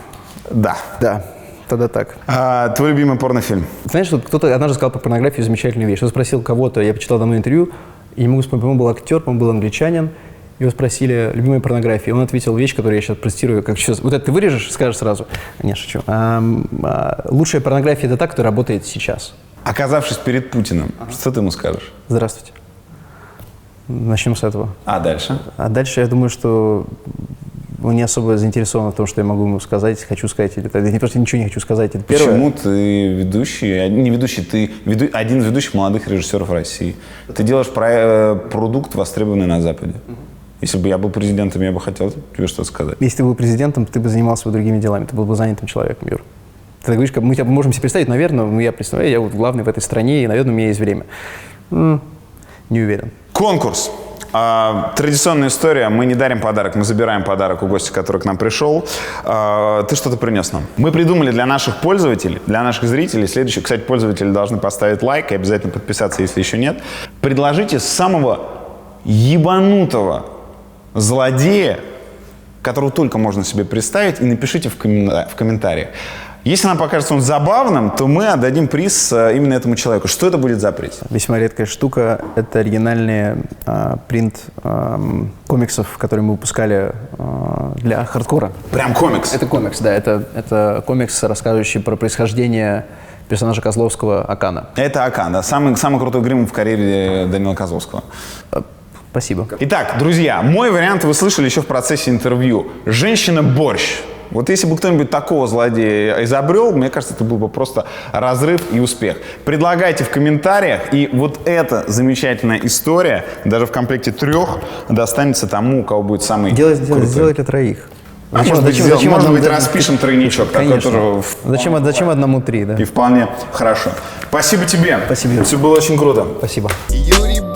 Да. Да, тогда так. Твой любимый порнофильм? Знаешь, вот кто-то однажды сказал про порнографию замечательную вещь. Он спросил кого-то, я почитал давно интервью, и не могу вспомнить, по-моему, был актер, по-моему, был англичанин. Его спросили, любимая порнография. Он ответил вещь, которую я сейчас процитирую, как сейчас. Вот это ты вырежешь, скажешь сразу. Не, шучу. Лучшая порнография — это та, которая работает сейчас. Оказавшись перед Путиным, что ты ему скажешь? Здравствуйте. Начнем с этого. А дальше? А дальше я думаю, что он не особо заинтересован в том, что я могу ему сказать, хочу сказать. Или так. Я просто ничего не хочу сказать. Это первое. Почему ты ведущий, не ведущий, ты один из ведущих молодых режиссеров России. Ты делаешь продукт, востребованный на Западе. Если бы я был президентом, я бы хотел тебе что-то сказать. Если ты был президентом, ты бы занимался бы другими делами. Ты был бы занятым человеком, Юр. Ты говоришь, как мы тебя можем себе представить, наверное, я представляю, я вот главный в этой стране, и, наверное, у меня есть время. Не уверен. Конкурс. Традиционная история. Мы не дарим подарок, мы забираем подарок у гостя, который к нам пришел. Ты что-то принес нам. Мы придумали для наших пользователей, для наших зрителей, следующий, кстати, пользователи должны поставить лайк и обязательно подписаться, если еще нет. Предложите самого ебанутого злодея, которого только можно себе представить, и напишите в комментариях. Если нам покажется он забавным, то мы отдадим приз именно этому человеку. Что это будет за приз? Весьма редкая штука. Это оригинальный принт комиксов, которые мы выпускали для хардкора. Прям комикс? Это комикс, да. Это комикс, рассказывающий про происхождение персонажа Козловского Акана. Это Акан, да. Самый крутой грим в карьере Данила Козловского. Спасибо. Итак, друзья, мой вариант вы слышали еще в процессе интервью. Женщина-борщ. Вот если бы кто-нибудь такого злодея изобрел, мне кажется, это был бы просто разрыв и успех. Предлагайте в комментариях, и вот эта замечательная история, даже в комплекте 3, достанется тому, у кого будет самый крутой. Сделать для троих. Может быть, распишем тройничок. Такой тоже Зачем одному 3, да? и вполне хорошо. Спасибо тебе. Спасибо. Все было очень круто. Спасибо. Юрий